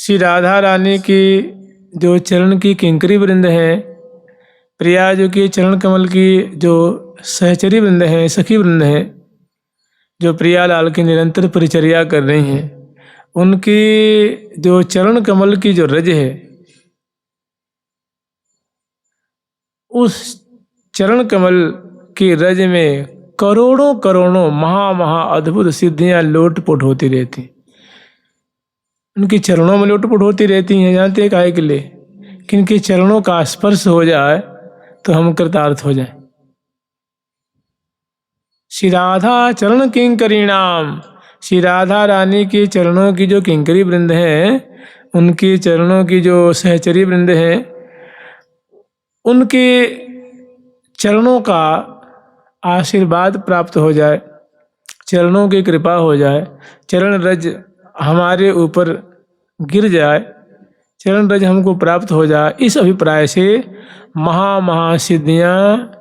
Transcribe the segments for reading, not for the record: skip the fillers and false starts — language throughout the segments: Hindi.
श्री राधा रानी की जो चरण की किंकरी वृंद हैं, प्रिया जो की चरण कमल की जो सहचरी वृंद हैं, सखी वृंद हैं, जो प्रियालाल की निरंतर परिचर्या कर रही हैं, उनकी जो चरण कमल की जो रज है, उस चरण कमल की रज में करोड़ों करोड़ों महा महा अद्भुत सिद्धियां लोटपोट होती रहती, उनके चरणों में लोटपोट होती रहती हैं। जानते हैं काहे के लिए? कि इनके चरणों का स्पर्श हो जाए तो हम कृतार्थ हो जाए। श्री राधा चरण किंकरीणाम, श्री राधा रानी के चरणों की जो किंकरी वृंद है, उनके चरणों की जो सहचरी वृंद है, उनके चरणों का आशीर्वाद प्राप्त हो जाए, चरणों की कृपा हो जाए, चरण रज हमारे ऊपर गिर जाए, चरण रज हमको प्राप्त हो जाए, इस अभिप्राय से महा सिद्धियाँ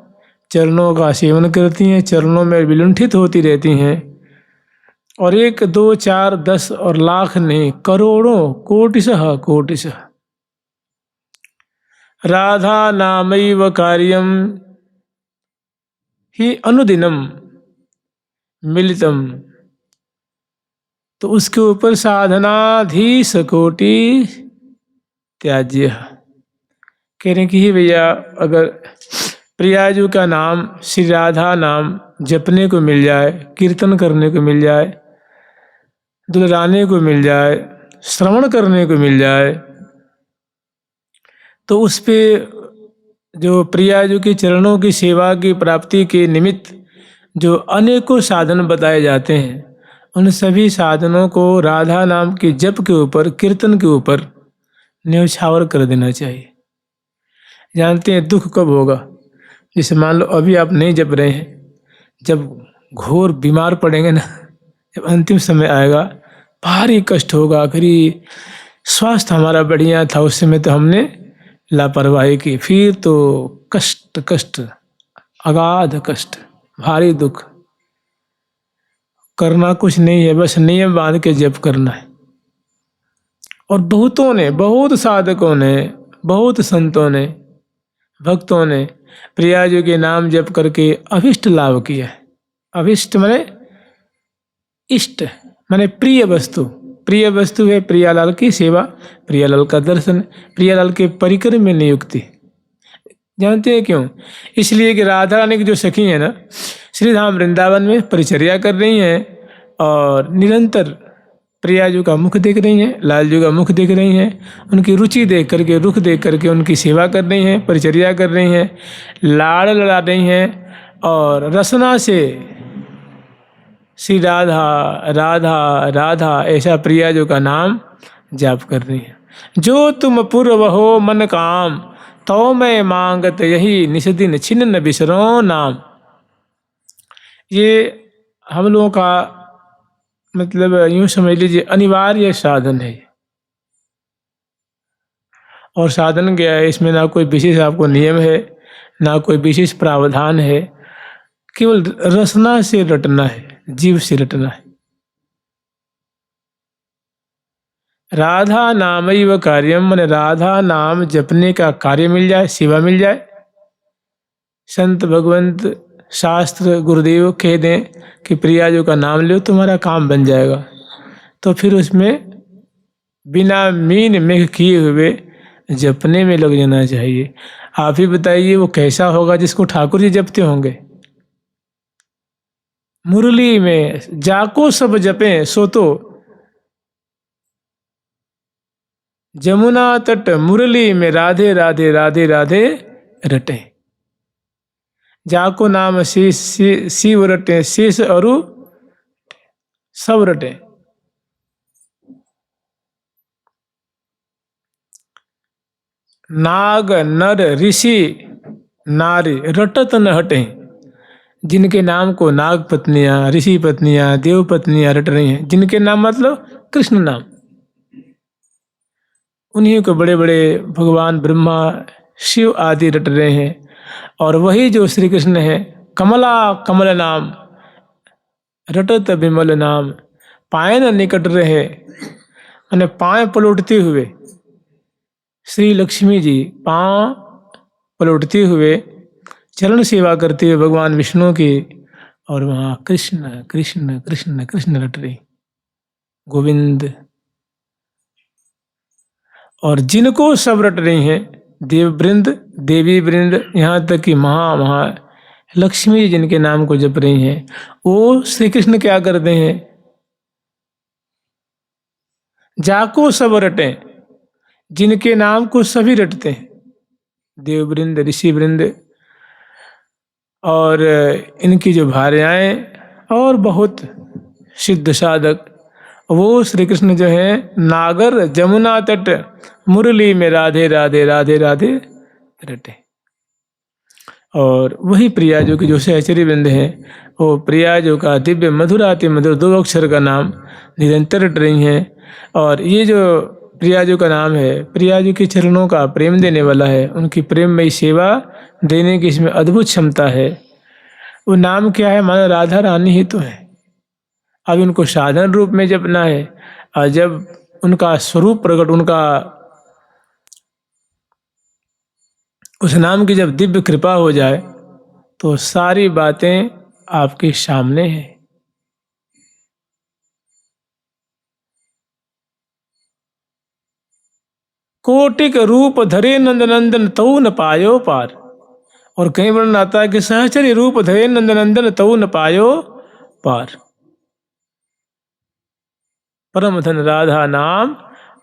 चरणों का सेवन करती हैं, चरणों में विलुंठित होती रहती हैं। और 1 2 4 10 और लाख नहीं, करोड़ों कोटिशः कोटिशः राधा नामैव कार्यम ही अनुदिनम मिलितम, तो उसके ऊपर साधनाधीश कोटि त्याज्य। कह रहे हैं कि ही भैया, अगर प्रियाजू का नाम, श्री राधा नाम जपने को मिल जाए, कीर्तन करने को मिल जाए, दुलराने को मिल जाए, श्रवण करने को मिल जाए, तो उस पे जो प्रियाजू के चरणों की सेवा की प्राप्ति के निमित्त जो अनेकों साधन बताए जाते हैं, उन सभी साधनों को राधा नाम के जप के ऊपर, कीर्तन के ऊपर न्यौछावर कर देना चाहिए। जानते हैं दुख कब होगा? जैसे मान लो अभी आप नहीं जप रहे हैं, जब घोर बीमार पड़ेंगे ना, जब अंतिम समय आएगा, भारी कष्ट होगा। फिर स्वास्थ्य हमारा बढ़िया था, उस समय तो हमने लापरवाही की, फिर तो कष्ट कष्ट, अगाध कष्ट, भारी दुख। करना कुछ नहीं है, बस नियम बांध के जप करना है। और बहुतों ने, बहुत साधकों ने, बहुत संतों ने, भक्तों ने प्रियाजू के नाम जप करके अभिष्ट लाभ किया है। अभिष्ट माने इष्ट, माने प्रिय वस्तु। प्रिय वस्तु है प्रियालाल की सेवा, प्रियालाल का दर्शन, प्रियालाल के परिकर में नियुक्ति। जानते हैं क्यों? इसलिए कि राधा रानी की जो सखी है ना, श्री धाम वृंदावन में परिचर्या कर रही हैं और निरंतर प्रियाजू का मुख देख रही हैं, लालजू का मुख देख रही हैं, उनकी रुचि देख करके, रुख देख करके उनकी सेवा कर रही हैं, परिचर्या कर रही हैं, लाड़ लड़ा रही हैं और रसना से श्री राधा राधा राधा ऐसा प्रियाजू का नाम जाप कर रही हैं। जो तुम पूर्व हो मन काम, तो मैं मांगत यही निस्दिन छिन्न न बिसरो नाम। ये हम लोगों का मतलब यूं समझ लीजिए अनिवार्य साधन है। और साधन क्या है? इसमें ना कोई विशेष आपको नियम है, ना कोई विशेष प्रावधान है, केवल रसना से रटना है, जीव से रटना है। राधा नामैव कार्यम, माने राधा नाम जपने का कार्य मिल जाए, सेवा मिल जाए। संत भगवंत शास्त्र गुरुदेव कह दें कि प्रियाजू का नाम लो तुम्हारा काम बन जाएगा, तो फिर उसमें बिना मीन मेघ किए हुए जपने में लग जाना चाहिए। आप ही बताइए वो कैसा होगा जिसको ठाकुर जी जपते होंगे। मुरली में जाको सब जपे सो तो जमुना तट मुरली में राधे राधे राधे राधे रटे। जाको नाम शिव रटे, शेष अरु सब रटे। नाग नर ऋषि नारी रटत न हटे। जिनके नाम को नाग पत्नियां, ऋषि पत्नियां, देव पत्नियां रट रही हैं, जिनके नाम मतलब कृष्ण नाम, उन्हीं को बड़े बड़े भगवान ब्रह्मा शिव आदि रट रहे हैं। और वही जो श्री कृष्ण है, कमला कमल नाम रटत विमल नाम, पायन निकट रहे मैंने पांव पलटते हुए, श्री लक्ष्मी जी पांव पलटते हुए चरण सेवा करते हुए भगवान विष्णु की, और वहां कृष्ण कृष्ण कृष्ण कृष्ण रट रही, गोविंद। और जिनको सब रट रही हैं, देव वृंद, देवी वृंद, यहाँ तक कि महा लक्ष्मी जिनके नाम को जप रही हैं, वो श्री कृष्ण क्या करते हैं, जाको सब रटें, जिनके नाम को सभी रटते हैं, देव वृंद, ऋषि वृंद और इनकी जो भार्याएं और बहुत सिद्ध साधक, वो श्री कृष्ण जो है नागर जमुना तट मुरली में राधे राधे राधे राधे रटे। और वही प्रियाजू की जो सहचरी वृंद है, वो प्रियाजू का दिव्य मधुराति मधुर 2 अक्षर का नाम निरंतर रट रही हैं। और ये जो प्रियाजू का नाम है, प्रियाजू के चरणों का प्रेम देने वाला है, उनकी प्रेममयी सेवा देने की इसमें अद्भुत क्षमता है। वो नाम क्या है, मानो राधा रानी ही तो है। अब उनको साधन रूप में जपना है, और जब उनका स्वरूप प्रकट, उनका उस नाम की जब दिव्य कृपा हो जाए, तो सारी बातें आपके सामने हैं। कोटिक रूप धरे नंद नंदन तऊ न पायो पार। और कहीं वर्णन आता है कि सहचरी रूप धरे नंद नंदन तऊ न पायो पार। परम धन राधा नाम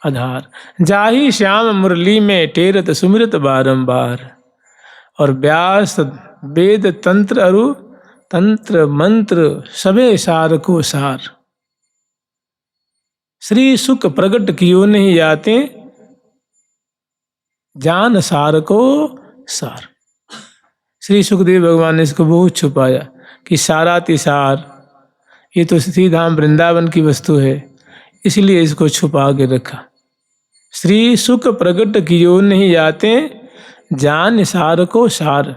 आधार, जाहि श्याम मुरली में टेरत सुमिरत बारंबार। और व्यास वेद तंत्र अरु तंत्र मंत्र सबे सार को सार। श्री सुख प्रगट कियो नहीं जाते, जान सार को सार। श्री सुखदेव भगवान ने इसको बहुत छुपाया कि सारा तिसार, ये तो श्री धाम वृंदावन की वस्तु है, इसलिए इसको छुपा के रखा। श्री सुख प्रगट कियो नहीं जाते, जान सार को सार।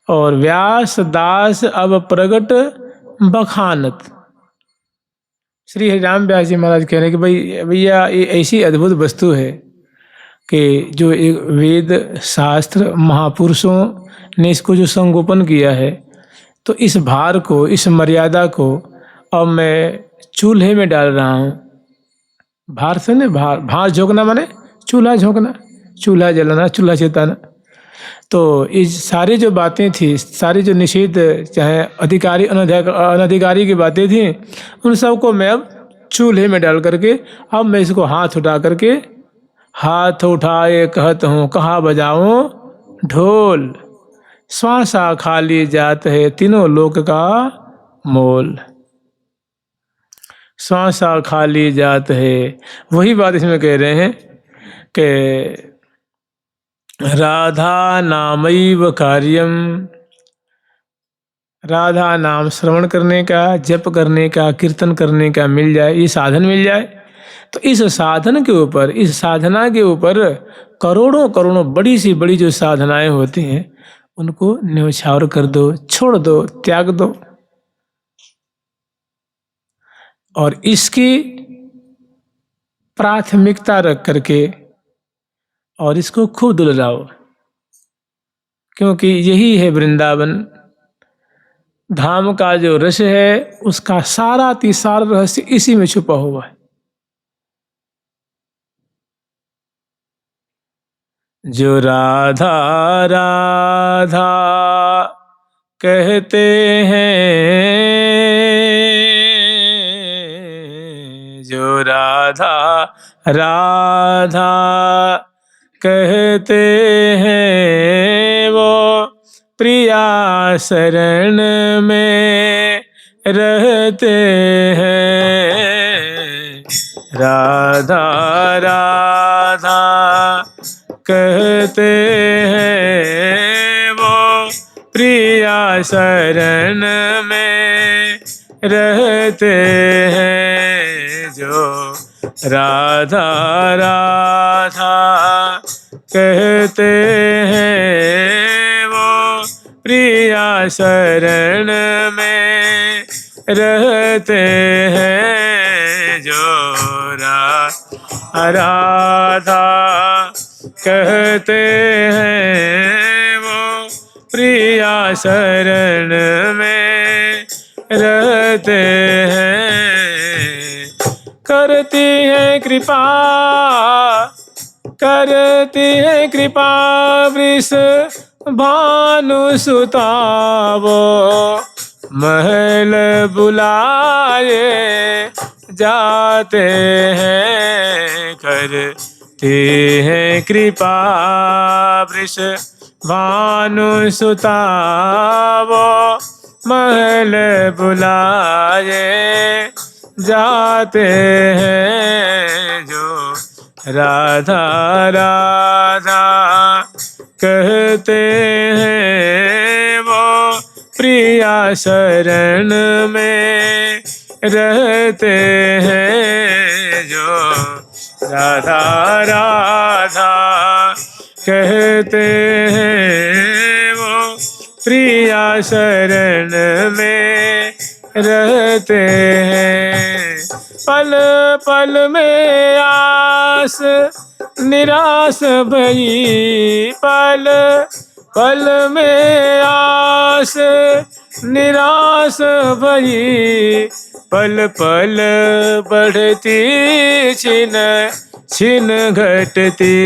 और व्यास दास अब प्रगट बखानत। श्री हरिराम व्यास जी महाराज कह रहे हैं कि भाई भैया, ये ऐसी अद्भुत वस्तु है कि जो एक वेद शास्त्र महापुरुषों ने इसको जो संगोपन किया है, तो इस भार को, इस मर्यादा को अब मैं चूल्हे में डाल रहा हूँ। भार से ने भार झोंकना माने चूल्हा झोंकना, चूल्हा जलाना, चूल्हा चेताना। तो इस सारी जो बातें थी, सारी जो निषेध, चाहे अधिकारी अनधिकारी की बातें थी, उन सबको मैं अब चूल्हे में डाल करके, अब मैं इसको हाथ उठा करके, हाथ उठाए कहत हूँ कहाँ बजाऊं ढोल, श्वासा खाली जात है तीनों लोक का मोल। श्वासा खाली जात है, वही बात इसमें कह रहे हैं कि राधा नामैव कार्यम, राधा नाम श्रवण करने का, जप करने का, कीर्तन करने का मिल जाए, ये साधन मिल जाए, तो इस साधन के ऊपर, इस साधना के ऊपर करोड़ों करोड़ों बड़ी सी बड़ी जो साधनाएं होती हैं, उनको न्यौछावर कर दो, छोड़ दो, त्याग दो। और इसकी प्राथमिकता रख करके और इसको खूब दुलराओ, क्योंकि यही है वृंदावन धाम का जो रस है, उसका सारा तिसार रहस्य इसी में छुपा हुआ है। जो राधा राधा कहते हैं, जो राधा राधा कहते हैं, वो प्रिया शरण में रहते हैं। राधा राधा कहते हैं, वो प्रिया शरण में रहते हैं। जो राधा राधा कहते हैं, वो प्रिया शरण में रहते हैं। जो राधा कहते हैं वो प्रिया शरण में रहते हैं। करती है कृपा, करती है कृपा वृष भानुसुता वो महल बुलाए जाते हैं। करती है कृपा वृष भानुसुता वो महल बुलाए जाते हैं। जो राधा राधा कहते हैं वो प्रिया शरण में रहते हैं। जो राधा राधा कहते हैं वो प्रिया शरण में रहते हैं। पल पल में आस निराश भई, पल पल में आस निराश भई, पल पल बढ़ती छिन छिन घटती,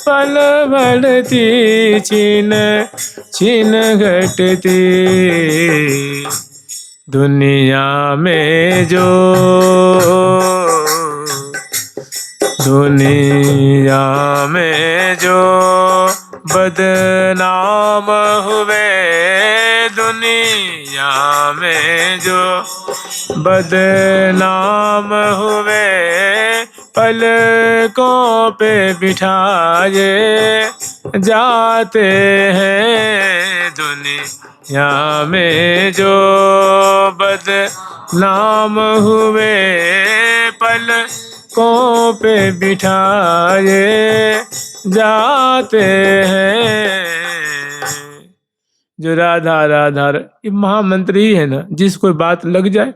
पल बढ़ती छिन छिन घटती। दुनिया में जो, दुनिया में जो बदनाम हुए, दुनिया में जो बदनाम हुए, पलकों पे बिठाए जाते हैं। दुनिया में जो बदनाम हुए, पलकों पे बिठाए जाते हैं। जो राधा राधा ये महामंत्र ही है ना, जिस कोई बात लग जाए।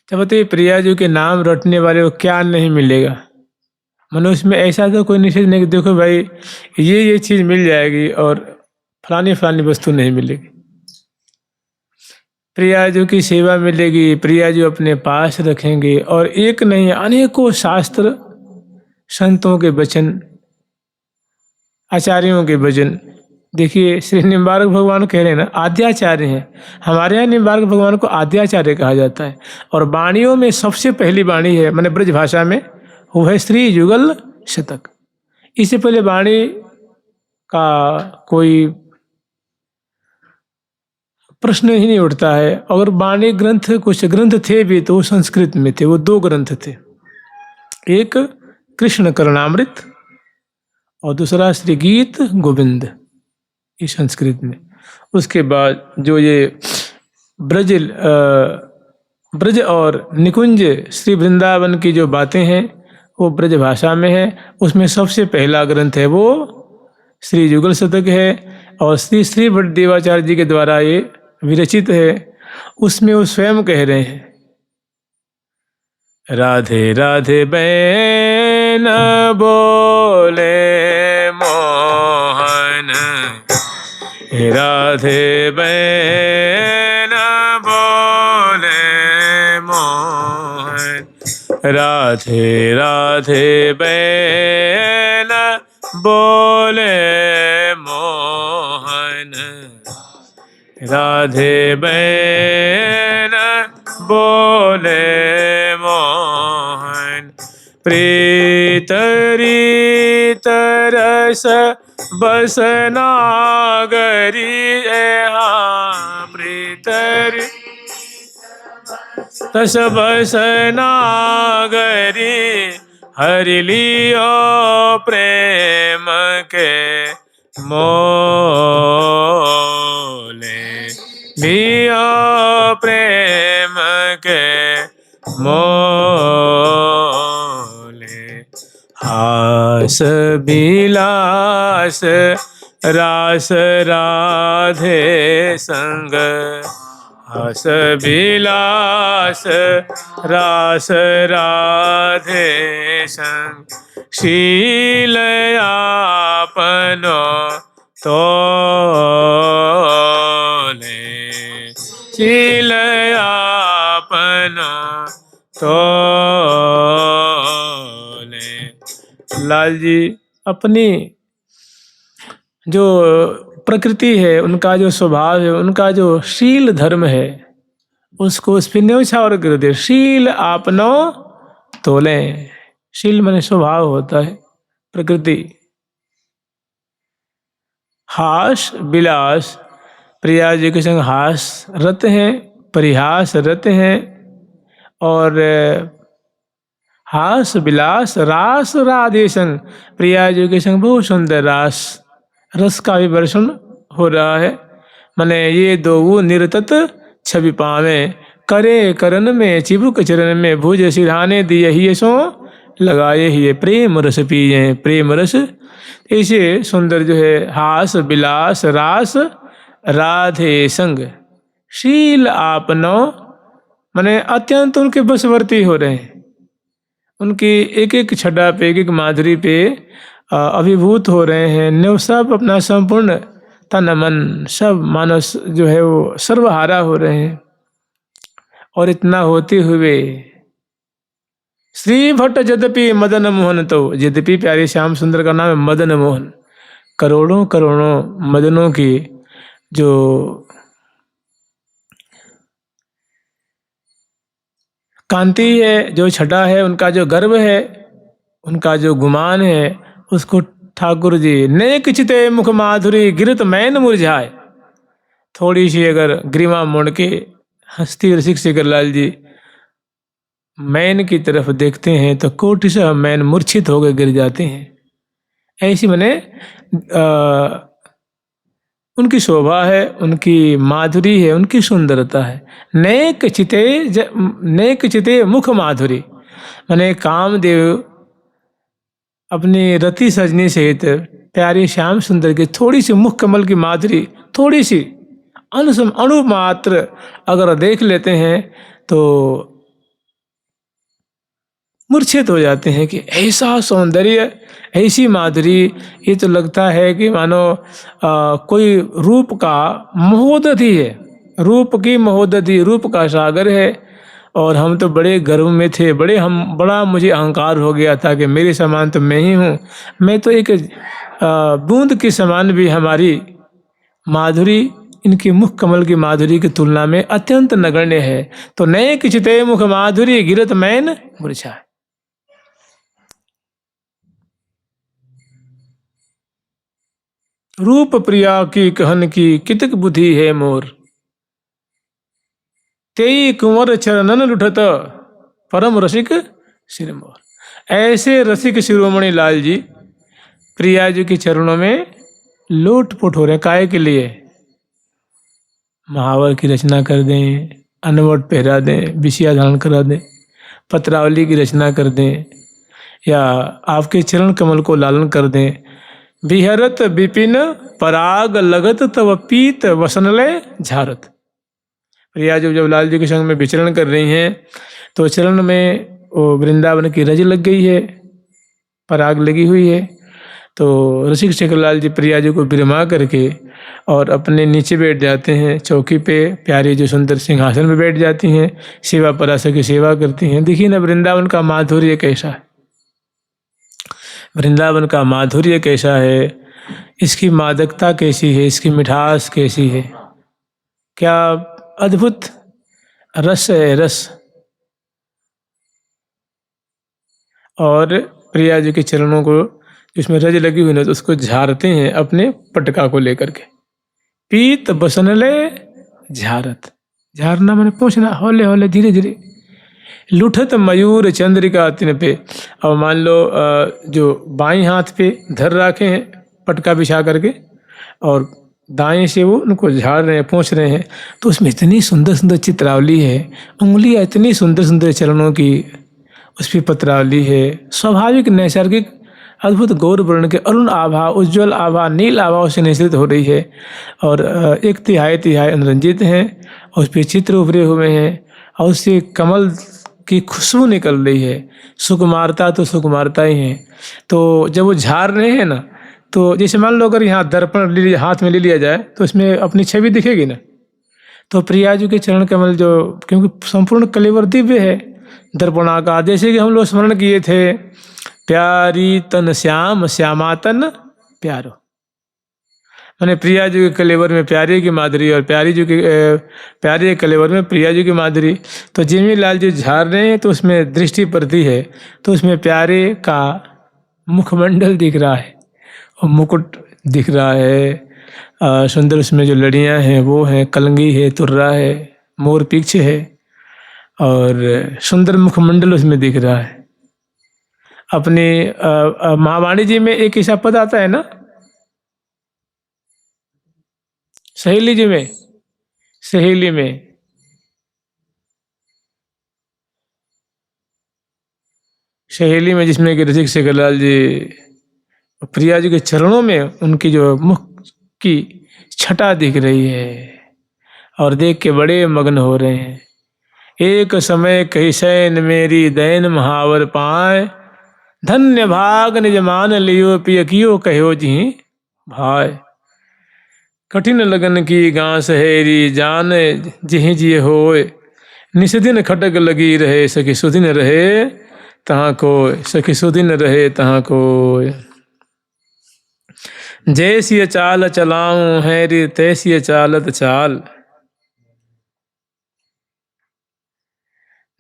जब बताइए प्रिया जी के नाम रटने वाले को क्या नहीं मिलेगा। मनुष्य में ऐसा तो कोई निषेध नहीं कि देखो भाई ये चीज मिल जाएगी और फलानी फलानी वस्तु नहीं मिलेगी। प्रिया जी की सेवा मिलेगी, प्रिया जी अपने पास रखेंगे, और एक नहीं अनेकों शास्त्र संतों के वचन, आचार्यों के वचन। देखिए श्री निम्बार्क भगवान कह रहे हैं ना, आद्याचार्य हैं। हमारे यहाँ निम्बार्क भगवान को आद्याचार्य कहा जाता है। और वाणियों में सबसे पहली वाणी है, मैंने ब्रज भाषा में, वो है श्री युगल शतक। इससे पहले वाणी का कोई प्रश्न ही नहीं उठता है। अगर वाणी ग्रंथ, कुछ ग्रंथ थे भी तो वो संस्कृत में थे। वो दो ग्रंथ थे, एक कृष्ण करणामृत और दूसरा श्री गीत गोविंद, ये संस्कृत में। उसके बाद जो ये ब्रज और निकुंज श्री वृंदावन की जो बातें हैं वो ब्रज भाषा में है। उसमें सबसे पहला ग्रंथ है वो श्री युगल शतक है, और श्री श्री भट्टदेवाचार्य जी के द्वारा ये विरचित है। उसमें वो स्वयं कह रहे हैं, राधे राधे बैन बोले मोहन, राधे बैन बोले मोहन, राधे राधे बैन बोले मोहन, राधे बैन बोले मोहन। प्रीत रीत रस बस नागरी यहाँ, प्रीत रस बस नागरी, हरि लियो प्रेम के मोले, लियो प्रेम के मोले। हास बिलास रास राधे संग, हास विलास रास राधे संग शील आपनो तोले शील आपनो तोले। लाल जी अपनी जो प्रकृति है, उनका जो स्वभाव है, उनका जो शील धर्म है, उसको उस पर न्यौछावर कर दे। शील आपनो तोले। शील माने स्वभाव होता है, प्रकृति। हास विलास, प्रिया जी के संग हास रत हैं, परिहास रत हैं, और हास विलास रास राधे संग, प्रिया जी के संग बहुत सुंदर रास रस का भी वर्षण हो रहा है। माने ये दो वो निरतत छवि पावे, करे करन में चिबुक चरण में, भुज सिरहाने दिए ही सो लगाए ही प्रेम रस पिए प्रेम रस। ऐसे सुंदर जो है हास विलास रास राधे संग शील आपनो, माने अत्यंत उनके बसवर्ती हो रहे हैं। उनकी एक एक छटा पे, एक एक माधुरी पे अभिभूत हो रहे हैं। सब अपना संपूर्ण तन मन सब मानस जो है वो सर्वहारा हो रहे हैं। और इतना होते हुए श्री भट्ट यद्यपि मदन मोहन, तो यद्यपि प्यारे श्याम सुंदर का नाम है मदन मोहन, करोड़ों करोड़ों मदनों की जो कांति है, जो छटा है, उनका जो गर्व है, उनका जो गुमान है, उसको ठाकुर जी नेक चिते मुख माधुरी गिरत मैन मुरझाए। थोड़ी सी अगर ग्रीवा मोड़ के हंसती रसिक शेखर लाल जी मैन की तरफ देखते हैं तो कोटि से मैन मूर्छित होकर गिर जाते हैं। ऐसी माने उनकी शोभा है, उनकी माधुरी है, उनकी सुंदरता है। नेक चिते मुख माधुरी, माने कामदेव अपनी रति सजनी सहित प्यारे श्याम सुंदर की थोड़ी सी मुख कमल की माधुरी, थोड़ी सी अणु मात्र अगर देख लेते हैं तो मूर्छित हो जाते हैं कि ऐसा सौंदर्य, ऐसी माधुरी। ये तो लगता है कि मानो कोई रूप का महोदधि है, रूप की महोदधि, रूप का सागर है। और हम तो बड़े गर्व में थे, बड़ा मुझे अहंकार हो गया था कि मेरे समान तो मैं ही हूँ। मैं तो एक बूंद के समान भी हमारी माधुरी इनकी मुख कमल की माधुरी की तुलना में अत्यंत नगण्य है। तो नेक चिते मुख माधुरी गिरत मैन मुरझाए। रूप प्रिया की कहन की कितक बुद्धि है मोर, तेई कुंवर चरणन लुठत परम रसिक सिर मोर। ऐसे रसिक शिरोमणि लाल जी प्रिया जी के चरणों में लोटपोट हो रहे। काहे के लिए? महावर की रचना कर दें, अनवट पहरा दें, विषया धारण करा दें, पत्रावली की रचना कर दें, या आपके चरण कमल को लालन कर दें। विहरत विपिन पराग लगत तव पीत वसनलय झारत। प्रिया जब लाल जी के संग में विचरण कर रही हैं तो चरण में वो वृंदावन की रज लग गई है, पराग लगी हुई है। तो रसिक शेखर लाल जी प्रिया जी को विरमा करके और अपने नीचे बैठ जाते हैं चौकी पे, प्यारी जो सुंदर सिंहासन में बैठ जाती हैं, सेवा पराशर की सेवा करती हैं। देखिए ना वृंदावन का माधुर्य कैसा है, वृंदावन का माधुर्य कैसा है, इसकी मादकता कैसी है, इसकी मिठास कैसी है, क्या अद्भुत रस है, रस। और प्रिया जी के चरणों को जिसमें रज लगी हुई ना, तो उसको झारते हैं अपने पटका को लेकर के। पीत बसनले झारत, झारना मैंने पूछना, हौले हौले धीरे धीरे। लुठत मयूर चंद्रिका तिन पे, अब मान लो जो बाएं हाथ पे धर रखे हैं पटका बिछा करके और दाएं से वो उनको झाड़ रहे हैं, पोंछ रहे हैं, तो उसमें इतनी सुंदर सुंदर चित्रावली है, उंगलियां इतनी सुंदर सुंदर चरणों की उस पर पत्रावली है। स्वाभाविक नैसर्गिक अद्भुत गौर वर्ण के अरुण आभा, उज्ज्वल आभा, नील आभा से निश्चित हो रही है और 1/3 अनुरंजित हैं और उस पर चित्र उभरे हुए हैं और उससे कमल की खुशबू निकल रही है। सुकुमारता तो सुकुमारता ही है। तो जब वो झाड़ रहे हैं ना, तो जैसे मान लो अगर यहाँ दर्पण हाथ में ले लिया जाए तो इसमें अपनी छवि दिखेगी ना। तो प्रिया जी के चरण कमल जो, क्योंकि संपूर्ण कलेवर दिव्य है दर्पणाकार, जैसे कि हम लोग स्मरण किए थे, प्यारी तन श्याम श्यामा तन प्यारो, मैंने प्रिया जी के कलेवर में प्यारी की माधुरी और प्यारी जी के प्यारी के कलेवर में प्रिया जी की माधुरी। तो जिमी लाल जी झाड़ रहे हैं तो उसमें दृष्टि पड़ती है, तो उसमें प्यारे का मुखमंडल दिख रहा है और मुकुट दिख रहा है। सुंदर उसमें जो लड़ियां हैं वो हैं, कलंगी है, तुर्रा है, मोर पीछे है और सुंदर मुखमंडल उसमें दिख रहा है। अपनी महावाणी जी में एक ऐसा पद आता है ना, सहेली जी में, सहेली में सहेली में जिसमें कि रसिक शेखरलाल जी प्रिया जी के चरणों में उनकी जो मुख की छटा दिख रही है और देख के बड़े मग्न हो रहे हैं। एक समय कही सैन मेरी दैन महावर पाए, धन्य भाग निज मान लियो पिय कियो कहो जी भाई। कठिन लगन की गां सहेरी जान जिहि जिय होय, निस्दिन खटक लगी रहे सखी सुदिन रहे तहाँ कोय, सखी सुदिन रहे तहाँ कोय। जैसी चाल चलाऊं हैरी तैसी चालत चाल,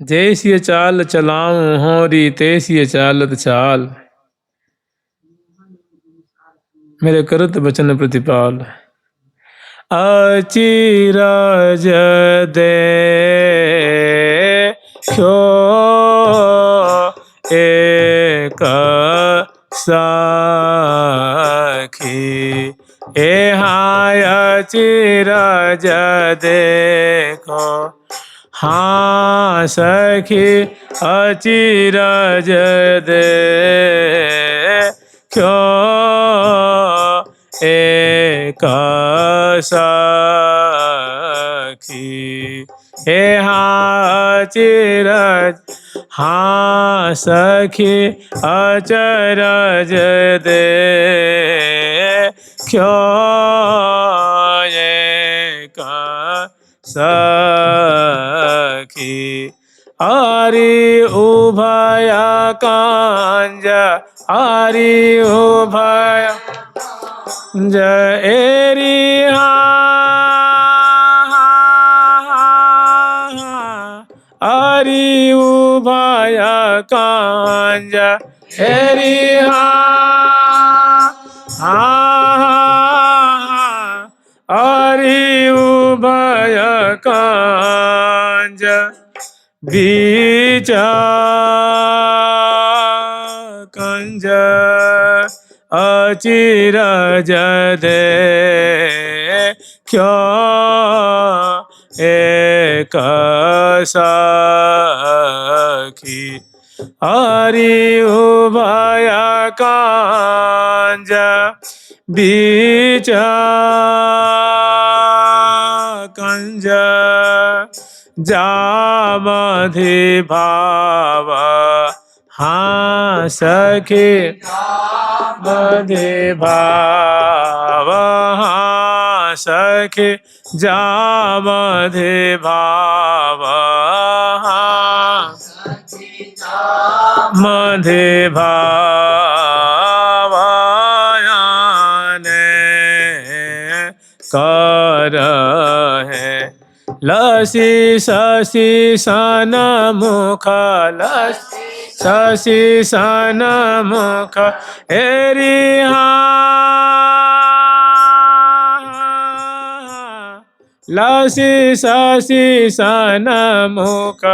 जैसी चाल चलाऊं होरी तैसी चालत चाल, मेरे करत बचन प्रतिपाल। अचिरज दे क्यों एक सखी, हाँ अचिरज देखो हाँ सखी, अचिरज दे क्यों एक सखी, हे हाँ अचिरज हाँ सखी, अचरज दे क्यों एक सखी। आरी उभया कांज, आरी उभया जयरी आरी उभया कांज हेरी आरी उभया कांज बीचा कंज अचिरज दे क्यों एक सखी, आरी उभया कांज बीच कंज जामधि भाव हाँ सखी, मधि भाव हाँ सखी, जामधि भाव हाँ मधि भाव ने कर है लसी शशि सन मुख, लसी शशि सन मुख हेरी लसी शशि सन मुख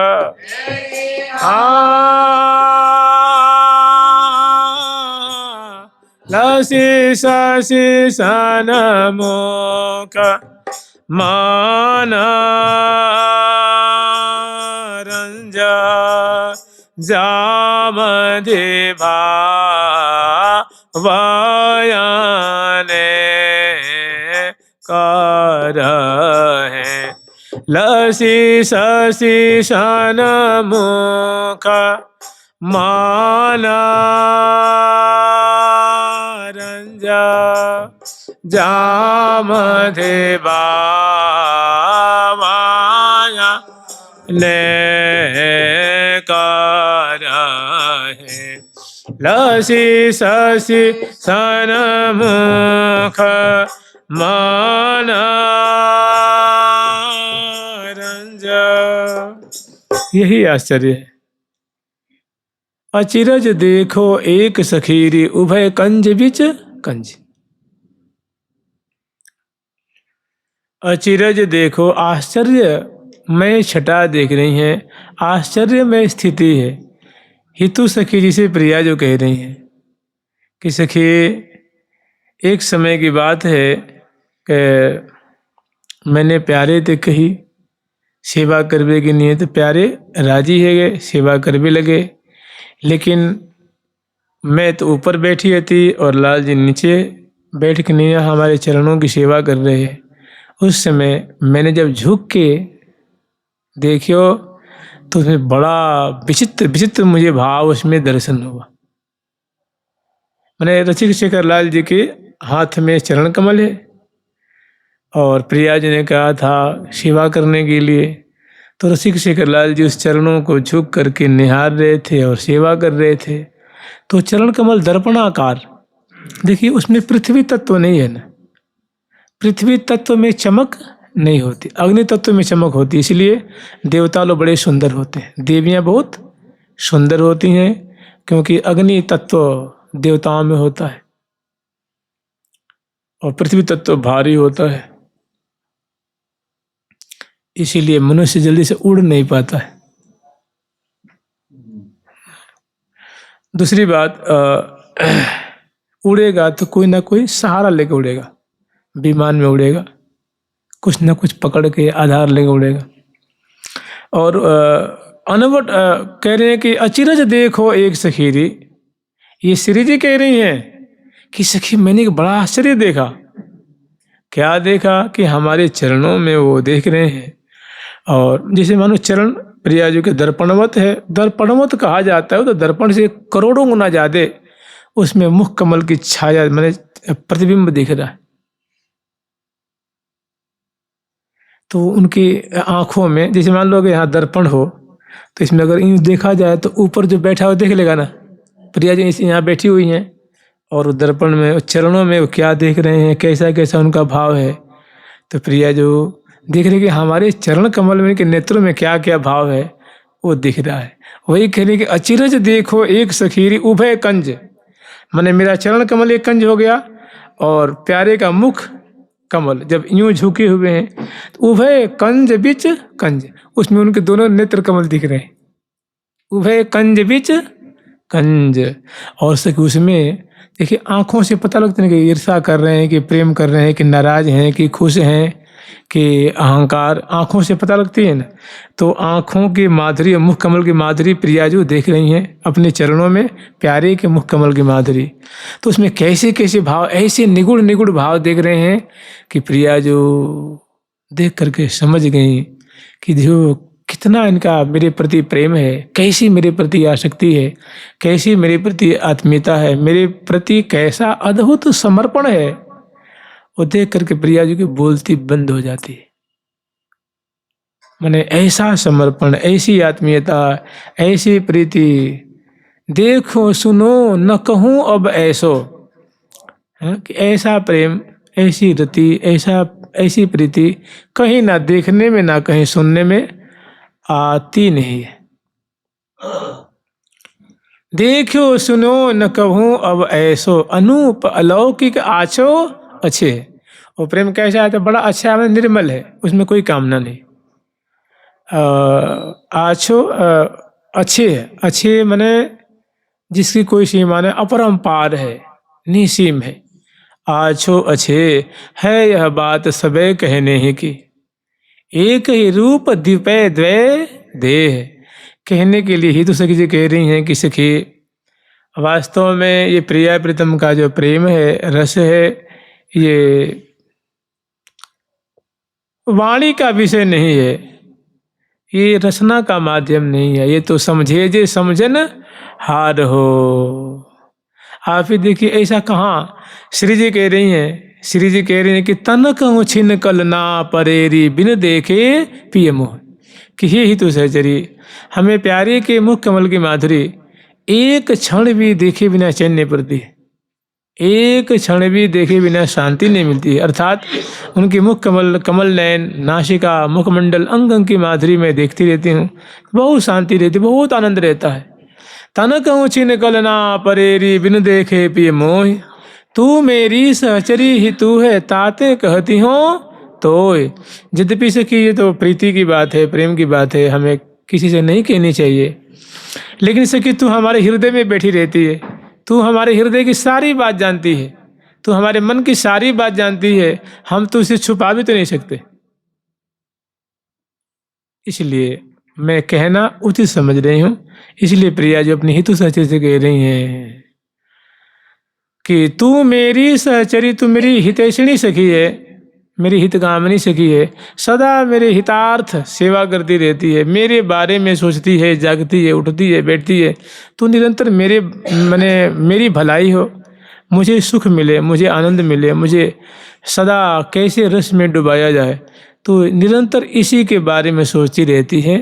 लसी शशि सन मुख मान रंजा जामधि लसी शशि सन मुख माना रंजा जामधे माया ले कर है लसी शशि सन मुख माना रंजा। यही आश्चर्य है। अचिरज देखो एक सखीरी उभय कंज बिच कंज। अचिरज देखो आश्चर्यमय छटा देख रही हैं, आश्चर्यमय स्थिति है। हितु सखी जिसे प्रिया जो कह रही हैं कि सखी एक समय की बात है कि मैंने प्यारे ते कही सेवा करवे की नहीं है, तो प्यारे राजी है गए सेवा करवे लगे, लेकिन मैं तो ऊपर बैठी थी और लाल जी नीचे बैठ के नहीं हमारे चरणों की सेवा कर रहे हैं। उस समय मैंने जब झुक के देखियो तो उसमें बड़ा विचित्र विचित्र मुझे भाव उसमें दर्शन हुआ। मैंने रसिक शेखर लाल जी के हाथ में चरण कमल है और प्रिया जी ने कहा था सेवा करने के लिए, तो रसिक शेखर लाल जी उस चरणों को झुक करके निहार रहे थे और सेवा कर रहे थे। तो चरण कमल दर्पणाकार, देखिए उसमें पृथ्वी तत्व नहीं है ना, पृथ्वी तत्व में चमक नहीं होती, अग्नि तत्व में चमक होती, इसलिए देवता लोग बड़े सुंदर होते हैं, देवियाँ बहुत सुंदर होती हैं क्योंकि अग्नि तत्व देवताओं में होता है और पृथ्वी तत्व भारी होता है, इसीलिए मनुष्य जल्दी से उड़ नहीं पाता है। दूसरी बात, उड़ेगा तो कोई ना कोई सहारा लेके उड़ेगा, विमान में उड़ेगा, कुछ ना कुछ पकड़ के आधार लेके उड़ेगा। और अनवट कह रहे हैं कि अचिरज देखो एक सखीरी, ये श्री जी कह रही हैं कि सखी मैंने एक बड़ा आश्चर्य देखा। क्या देखा कि हमारे चरणों में वो देख रहे हैं, और जैसे मानो चरण प्रिया जी के दर्पणवत है, दर्पणवत कहा जाता है, तो दर्पण से करोड़ों गुना ज्यादा उसमें मुख कमल की छाया मैंने प्रतिबिंब दिख रहा है। तो उनकी आंखों में जैसे मान लो कि यहाँ दर्पण हो तो इसमें अगर यूँ देखा जाए तो ऊपर जो बैठा हो देख लेगा ना, प्रिया जी यहाँ बैठी हुई हैं और दर्पण में चरणों में वो क्या देख रहे हैं, कैसा कैसा उनका भाव है। तो प्रिया जो देख रहे कि हमारे चरण कमल में के नेत्रों में क्या क्या भाव है वो दिख रहा है। वही कह रहे कि अचिरज देखो एक सखीरी उभय कंज, माने मेरा चरण कमल एक कंज हो गया और प्यारे का मुख कमल जब यूं झुके हुए हैं तो उभय कंज बिच कंज, उसमें उनके दोनों नेत्र कमल दिख रहे हैं, उभय कंज बिच कंज। और सखी उसमें देखिए आंखों से पता लगता है कि ईर्ष्या कर रहे हैं कि प्रेम कर रहे हैं कि नाराज हैं कि खुश हैं कि अहंकार, आंखों से पता लगती है ना। तो आंखों की माधुरी और मुख कमल की माधुरी प्रिया जो देख रही हैं अपने चरणों में, प्यारे के मुख कमल की माधुरी, तो उसमें कैसे कैसे भाव, ऐसे निगुण निगुण भाव देख रहे हैं कि प्रिया जो देख करके समझ गई कि जो कितना इनका मेरे प्रति प्रेम है, कैसी मेरे प्रति आसक्ति है, कैसी मेरे प्रति आत्मीयता है, मेरे प्रति कैसा अद्भुत समर्पण है। वो देख करके प्रिया जी की बोलती बंद हो जाती है। माने ऐसा समर्पण, ऐसी आत्मीयता, ऐसी प्रीति, देखो सुनो न कहूँ अब ऐसो, कि ऐसा प्रेम, ऐसी रति, ऐसी प्रीति कहीं ना देखने में ना कहीं सुनने में आती नहीं है। देखो सुनो न कहूँ अब ऐसो, अनूप अलौकिक आछो अच्छे। वो प्रेम कैसा है तो बड़ा अच्छा है, निर्मल है, उसमें कोई कामना नहीं। आछो अच्छे है, अच्छे माने जिसकी कोई सीमा नहीं, अपरंपार है, निसीम है। आछो अच्छे है यह बात सबे कहने ही की, एक ही रूप द्विपय द्वय देह। कहने के लिए ही तो सखी जी कह रही हैं कि सखी वास्तव में ये प्रिया प्रीतम का जो प्रेम है, रस है, ये वाणी का विषय नहीं है, ये रचना का माध्यम नहीं है, ये तो समझे जे समझन हार हो। आप ही देखिए ऐसा कहाँ, श्री जी कह रही हैं, श्री जी कह रही हैं कि तन कहूँ छिन कल ना परेरी बिन देखे पिय मोह, कि हे हितु सहचरी, हमें प्यारे के मुख कमल की माधुरी एक क्षण भी देखे बिना चैन नहीं पड़ती है, एक क्षण भी देखे बिना शांति नहीं मिलती है। अर्थात उनकी मुख कमल, कमल नयन, नासिका, मुखमंडल, अंग अंग की माधुरी में देखती रहती हूँ, बहुत शांति रहती, बहुत आनंद रहता है। तन कहूँ छिन कल ना परेरी बिन देखे पिय मोह, तू मेरी सहचरी ही तू है ताते कहती हो तो। यद्यपि सखी ये तो प्रीति की बात है, प्रेम की बात है, हमें किसी से नहीं कहनी चाहिए, लेकिन सखी तू हमारे हृदय में बैठी रहती है, तू हमारे हृदय की सारी बात जानती है, तू हमारे मन की सारी बात जानती है, हम तो उसे छुपा भी तो नहीं सकते। इसलिए मैं कहना उचित समझ रही हूँ, इसलिए प्रिया जो अपनी हितु सहचरी से कह रही हैं कि तू मेरी सहचरी, तू मेरी हितैषिणी सखी है, मेरी हितगामिनी सखी है, सदा मेरे हितार्थ सेवा करती रहती है, मेरे बारे में सोचती है, जागती है, उठती है, बैठती है, तू निरंतर मेरे मेरी भलाई हो, मुझे सुख मिले, मुझे आनंद मिले, मुझे सदा कैसे रस में डुबाया जाए, तो निरंतर इसी के बारे में सोचती रहती है।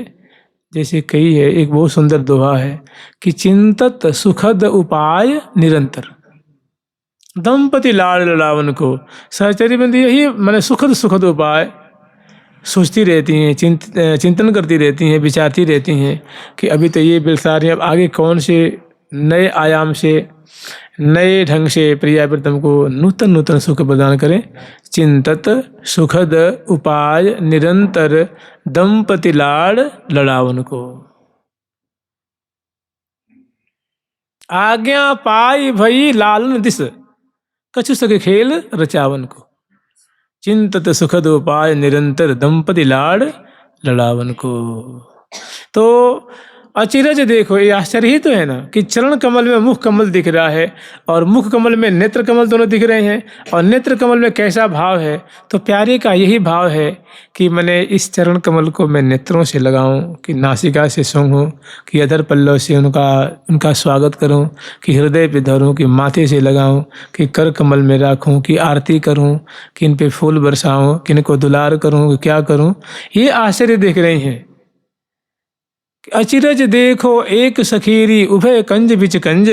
जैसे कही है, एक बहुत सुंदर दोहा है कि चिंतत सुखद उपाय निरंतर, दंपति लाड़ लड़ावन को। सहचरी बंदी यही मैंने सुखद सुखद उपाय सोचती रहती हैं, चिंतन करती रहती हैं, विचारती रहती हैं कि अभी तो ये बिलसार है, अब आगे कौन से नए आयाम से, नए ढंग से प्रिया प्रीतम को नूतन नूतन सुख प्रदान करें। चिंतत सुखद उपाय निरंतर दंपति लाड़ लड़ावन को, आज्ञा पाई भई लालन दिस कछु सके खेल रचावन को। चिंतत सुखद उपाय निरंतर दंपति लाड़ लड़ावन को। तो अचिरज देखो, ये आश्चर्य ही तो है ना कि चरण कमल में मुख कमल दिख रहा है और मुख कमल में नेत्र कमल दोनों दिख रहे हैं, और नेत्र कमल में कैसा भाव है, तो प्यारे का यही भाव है कि मैंने इस चरण कमल को मैं नेत्रों से लगाऊं, कि नासिका से सूंघूं, कि अधर पल्लव से उनका स्वागत करूं, कि हृदय पे धरूं, कि माथे से लगाऊं, कि कर कमल में राखूं, कि आरती करूं, कि इन पे फूल बरसाऊं, कि इनको दुलार करूं, कि क्या करूं। ये आश्चर्य देख रहे हैं। अचिरज देखो एक सखीरी उभय कंज बिच कंज,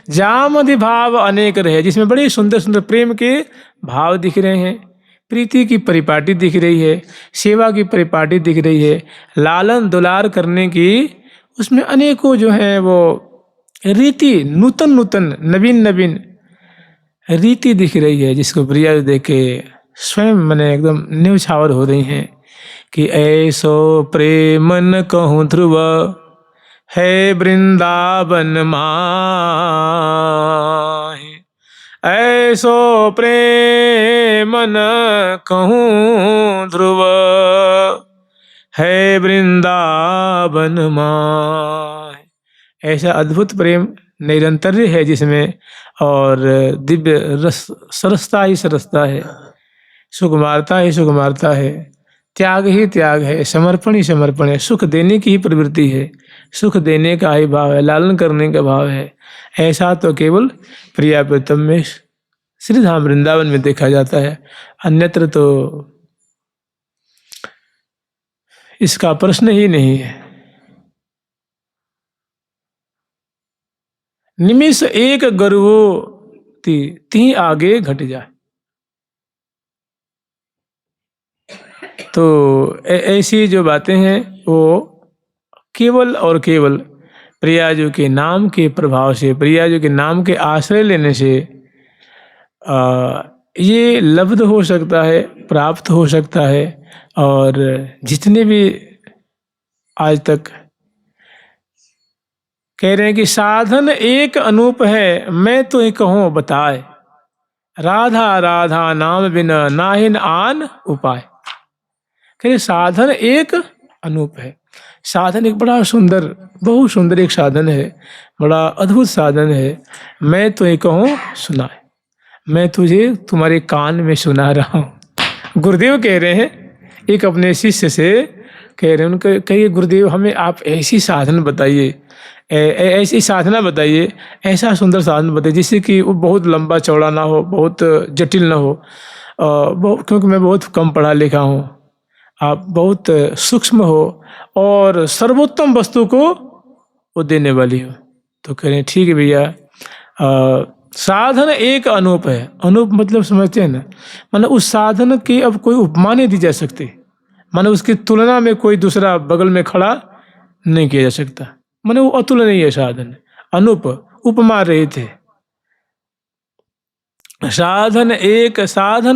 जामदि भाव अनेक रहे, जिसमें बड़े सुंदर सुंदर प्रेम के भाव दिख रहे हैं, प्रीति की परिपाटी दिख रही है, सेवा की परिपाटी दिख रही है, लालन दुलार करने की उसमें अनेकों जो है वो रीति, नूतन नूतन नवीन नवीन रीति दिख रही है, जिसको प्रिया देख के स्वयं मैंने एकदम न्यौछावर हो रही हैं कि ऐसो प्रेमन कहूँ ध्रुव है वृंदावन माहि, ऐसो प्रेमन कहूँ ध्रुव है वृंदावन माहि। ऐसा अद्भुत प्रेम निरंतर है जिसमें, और दिव्य रस सरसता ही सरसता है, सुकुमारता ही सुकुमारता है, त्याग ही त्याग है, समर्पण ही समर्पण है, सुख देने की ही प्रवृत्ति है, सुख देने का ही भाव है, लालन करने का भाव है। ऐसा तो केवल प्रिया प्रीतम में श्रीधाम वृंदावन में देखा जाता है, अन्यत्र तो इसका प्रश्न ही नहीं है। निमिष एक गरुवो ती आगे घट जाए। तो ऐसी जो बातें हैं वो केवल और केवल प्रियाजू के नाम के प्रभाव से, प्रियाजू के नाम के आश्रय लेने से ये लब्ध हो सकता है, प्राप्त हो सकता है। और जितने भी आज तक कह रहे हैं कि साधन एक अनूप है, मैं तो ये कहूँ बताए, राधा राधा नाम बिना नाहिन आन उपाय। कह साधन एक अनूप है, साधन एक बड़ा सुंदर, बहुत सुंदर एक साधन है, बड़ा अद्भुत साधन है। मैं तो ये कहूँ सुनाए, मैं तुझे तुम्हारे कान में सुना रहा हूँ। गुरुदेव कह रहे हैं एक अपने शिष्य से कह रहे हैं, उनके कहिए गुरुदेव हमें आप ऐसी साधन बताइए, ऐसी साधना बताइए, ऐसा सुंदर साधन बताइए जिससे कि वो बहुत लंबा चौड़ा ना हो, बहुत जटिल ना हो, क्योंकि मैं बहुत कम पढ़ा लिखा हूँ, आप बहुत सूक्ष्म हो और सर्वोत्तम वस्तु को वो देने वाली हो। तो कह रहे हैं ठीक है भैया, साधन एक अनूप है। अनूप मतलब समझते हैं ना, मतलब उस साधन की अब कोई उपमा नहीं दी जा सकती, मानो उसकी तुलना में कोई दूसरा बगल में खड़ा नहीं किया जा सकता, मानो वो अतुलनीय साधन, अनूप, उपमा रहित है। साधन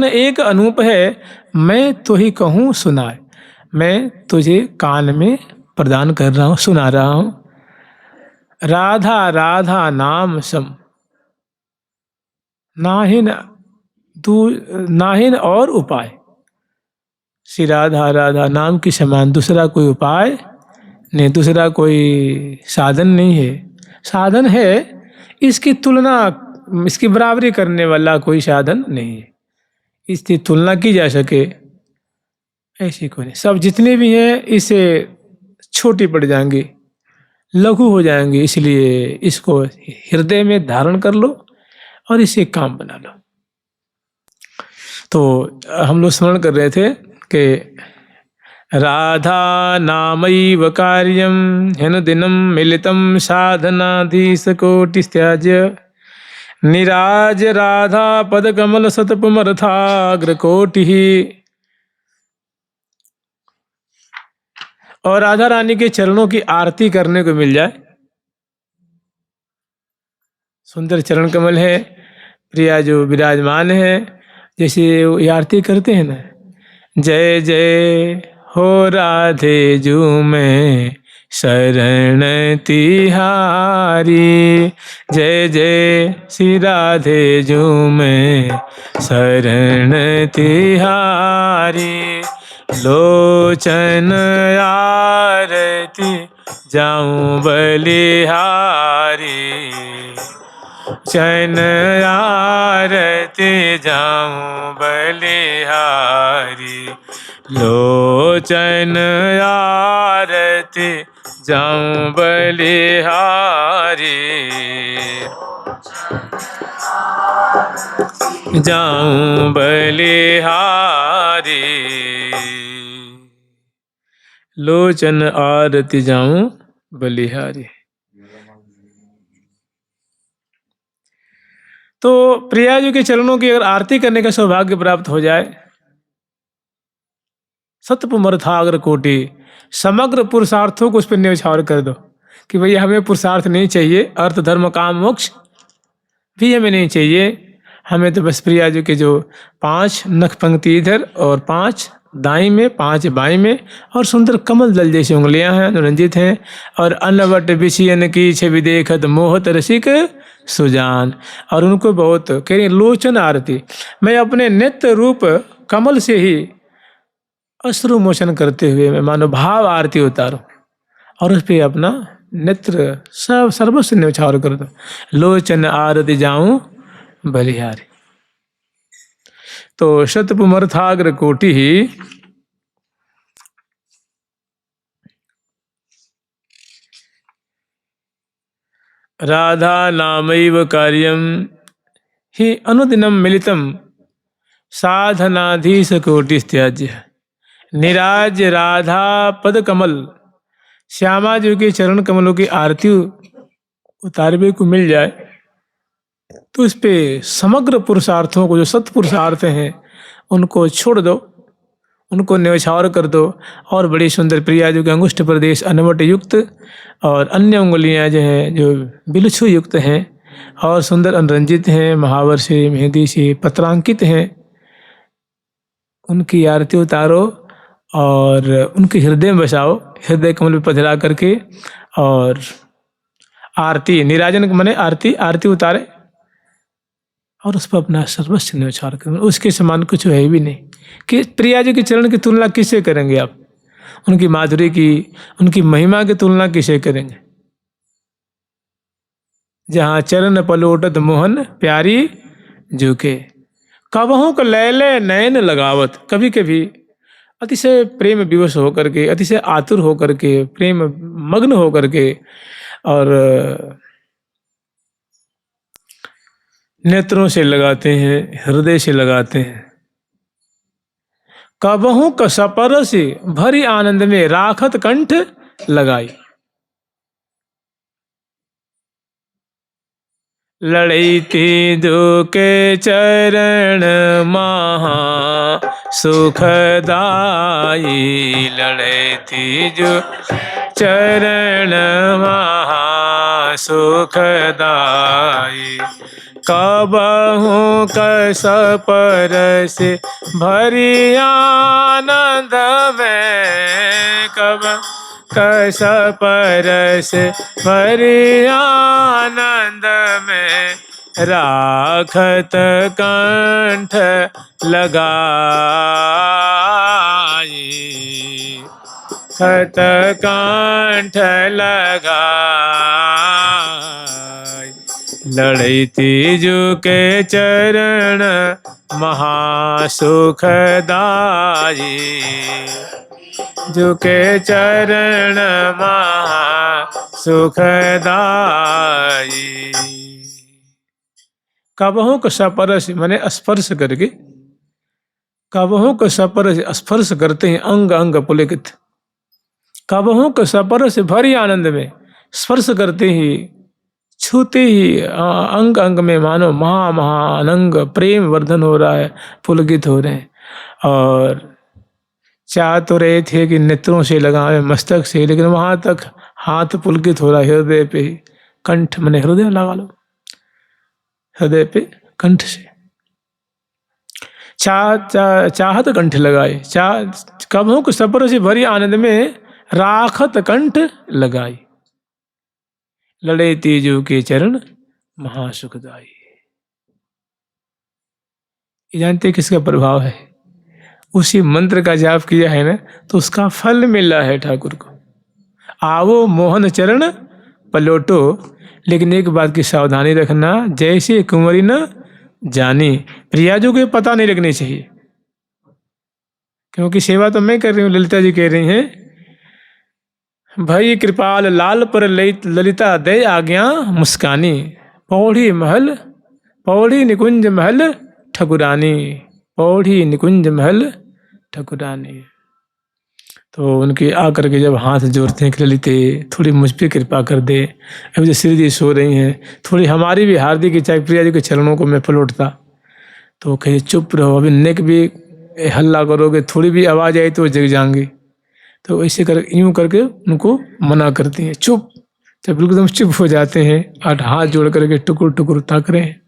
एक अनूप है, मैं तो ही कहूँ सुनाए, मैं तुझे कान में प्रदान कर रहा हूँ, सुना रहा हूँ। राधा राधा नाम सम, नाहिन नाहिन और उपाय। श्री राधा राधा नाम के समान दूसरा कोई उपाय नहीं, दूसरा कोई साधन नहीं है। साधन है, इसकी तुलना, इसकी बराबरी करने वाला कोई साधन नहीं है, इसकी तुलना की जा सके ऐसी कोई नहीं। सब जितने भी हैं इससे छोटी पड़ जाएंगी, लघु हो जाएंगे, इसलिए इसको हृदय में धारण कर लो और इसे काम बना लो। तो हम लोग स्मरण कर रहे थे कि राधा नामैव कार्यम ह्यनुदिनं मिलितं साधनाधीशकोटिस्त्याज्य निराज राधा पदकमल सतपुमरथाग्रकोटिः। और राधा रानी के चरणों की आरती करने को मिल जाए। सुंदर चरण कमल है, प्रिया जो विराजमान है, जैसे ये आरती करते हैं ना, जय जय हो राधे जू में शरण तिहारी, जय जय श्री राधे जू में शरण तिहारी। लोचन आरती जाऊं बलिहारी, चैन आरती जाऊं बलिहारी। लोचन आरती जाऊं बलिहारी, जाऊं बलिहारी। लोचन आरती जाऊं बलिहारी। तो प्रिया जी के चरणों की अगर आरती करने का सौभाग्य प्राप्त हो जाए, सतपुमरथाग्र कोटि, समग्र पुरुषार्थों को उस पर न्यौछावर कर दो कि भैया हमें पुरुषार्थ नहीं चाहिए, अर्थ धर्म काम मोक्ष भी हमें नहीं चाहिए, हमें तो बस प्रिया जी के जो 5 नख पंक्ति इधर और 5 दाई में 5 बाई में और सुंदर कमल दल जैसी उंगलियां हैं, अनुरंजित हैं, और अन्नवट बिछियन की छवि देखत मोहत रसिक सुजान। और उनको बहुत कह रही लोचन आरती, मैं अपने नेत्र रूप कमल से ही अश्रु मोचन करते हुए मैं मानो भाव आरती उतारूं और उस पर अपना नेत्र सब सर्वस्व न्यौछावर कर दो। लोचन आरती जाऊं बलिहारी। तो शतपुमरथाग्र कोटि ही राधा नामैव कार्यम ही अनुदिनं मिलितं साधनाधीश कोटिस्त्याज्य निराज राधा पद कमल। श्यामा जी के चरण कमलों की आरती उतारवे को मिल जाए तो इस पे समग्र पुरुषार्थों को, जो सत्पुरुषार्थ हैं, उनको छोड़ दो, उनको न्यौछावर कर दो। और बड़ी सुंदर प्रिया जी के अंगुष्ठ प्रदेश अनवट युक्त और अन्य उंगलियां जो हैं जो बिलुच्छू युक्त हैं और सुंदर अनुरंजित हैं, महावर से मेहंदी से पत्रांकित हैं, उनकी आरती उतारो और उनके हृदय में बसाओ, हृदय कमल में पधरा करके। और आरती निराजन माने आरती उतारे और उस पर अपना सर्वस्व न्यौछावर करें। उसके समान कुछ है भी नहीं कि प्रिया जी के चरण की तुलना किससे करेंगे आप, उनकी माधुरी की, उनकी महिमा की तुलना किससे करेंगे। जहाँ चरण पलोटत मोहन प्यारी झुके, कबहू को लैले नयन लगावत। कभी कभी अतिशय प्रेम विवश होकर के, अतिशय आतुर होकर के, प्रेम मग्न होकर के, और नेत्रों से लगाते हैं, हृदय से लगाते हैं। कबहू कसपर से भरी आनंद में राखत कंठ लगाई। लड़ई थी जो के चरण महा सुखदाई, लड़ई थी जो चरण महा सुखदाई। कबहू कस परस भरी आनंद में, कब कस परस भरी आनंद में राखत कंठ लगाई, खत कंठ लगाई। लड़ई तीजु के चरण महासुखदाई, जुके चरण महासुखदाई। कबहू का सपरस माने स्पर्श करके, कबहू का स्पर्श स्पर्श करते हैं अंग अंग पुलकित। कबहू का स्पर्श भरी आनंद में स्पर्श करते ही, छूते ही अंग अंग में मानो महा महा अनंग प्रेम वर्धन हो रहा है, पुलकित हो रहे हैं। और चाह तो रहे थे कि नेत्रों से लगावे, मस्तक से, लेकिन वहां तक हाथ पुलकित हो रहा है हृदय पे, कंठ माने हृदय लगा लो, हृदय पे कंठ से। चाहत कंठ लगाए, कबहू को सपर से भरी आनंद में राखत कंठ लगाई। लड़े तेजो के चरण महासुखदाई। ये जानते किसका प्रभाव है? उसी मंत्र का जाप किया है ना, तो उसका फल मिला है ठाकुर को। आवो मोहन चरण पलोटो, लेकिन एक बात की सावधानी रखना, जैसे कुंवरी न जानी, प्रियाजों को पता नहीं लगनी चाहिए, क्योंकि सेवा तो मैं कर रही हूँ, ललिता जी कह रही हैं, भई कृपाल लाल पर ललिता दे आज्ञा मुस्कानी, पौड़ी महल पौड़ी निकुंज महल ठकुरानी, पौड़ी निकुंज महल ठकुरानी। तो उनके आकर के जब हाथ जोड़ते हैं कि ललिते थोड़ी मुझ पर कृपा कर दे, अभी जो श्री जी सो रही हैं, थोड़ी हमारी भी हार्दिक इच्छा प्रिया जी के चरणों को मैं पलटता, तो कहे चुप रहो, अभी नेक भी हल्ला करोगे, थोड़ी भी आवाज़ आई तो जग जाएंगे। तो ऐसे कर यूँ करके उनको मना करती हैं, चुप। जब बिल्कुल एकदम चुप हो जाते हैं और हाथ जोड़ करके टुकुर टुकुर ताक रहे हैं,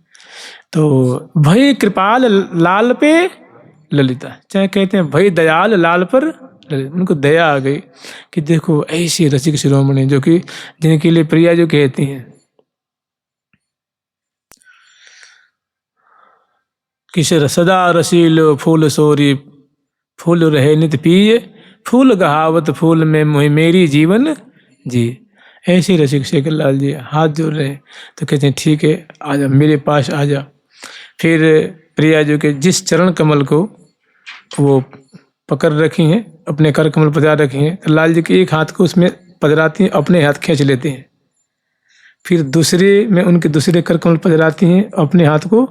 तो भई कृपाल लाल पे ललिता, चाहे कहते हैं भई दयाल लाल पर ललिता, उनको दया आ गई कि देखो ऐसी रसिक शिरोमणि जो कि जिनके लिए प्रिया जो कहती हैं कि सदा रसीलो फूल सोरी, फूल रहे नित पिए, फूल गहावत फूल में मोहि मेरी जीवन जी। ऐसे रसिक शेखर लाल जी हाथ जोड़ रहे हैं, तो कहते हैं ठीक है आजा मेरे पास आजा। फिर प्रिया जी के जिस चरण कमल को वो पकड़ रखी हैं, अपने कर कमल पधरा रखी हैं, तो लाल जी के एक हाथ को उसमें पधराती हैं, अपने हाथ खींच लेते हैं। फिर दूसरे में उनके दूसरे कर कमल पधराती हैं, अपने हाथ को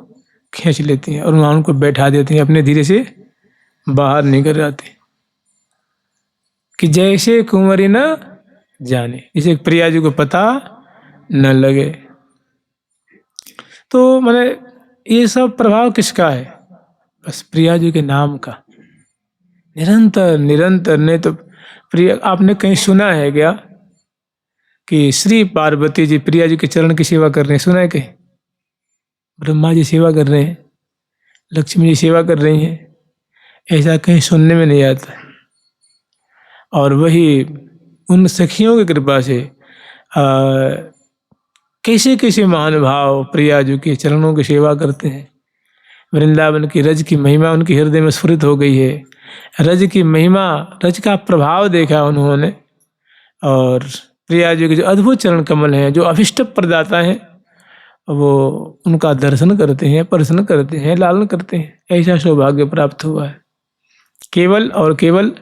खींच लेती हैं और वहाँ उनको बैठा देती हैं, अपने धीरे से बाहर निकल जाते कि जैसे कुंवरी न जाने, जैसे प्रिया जी को पता न लगे। तो मैंने ये सब प्रभाव किसका है? बस प्रिया जी के नाम का, निरंतर निरंतर। नहीं तो प्रिया, आपने कहीं सुना है क्या कि श्री पार्वती जी प्रिया जी के चरण की सेवा कर रहे हैं? सुना है कहीं? ब्रह्मा जी सेवा कर रहे हैं, लक्ष्मी जी सेवा कर रही हैं, ऐसा कहीं सुनने में नहीं आता। और वही उन सखियों की कृपा से कैसे कैसे महानुभाव प्रिया जी के चरणों की सेवा करते हैं। वृंदावन की रज की महिमा उनके हृदय में स्फुरित हो गई है। रज की महिमा, रज का प्रभाव देखा उन्होंने, और प्रिया जी के जो अद्भुत चरण कमल हैं, जो अभिष्ट प्रदाता हैं, वो उनका दर्शन करते हैं, प्रसन्न करते हैं, लालन करते हैं। ऐसा सौभाग्य प्राप्त हुआ है। केवल और केवल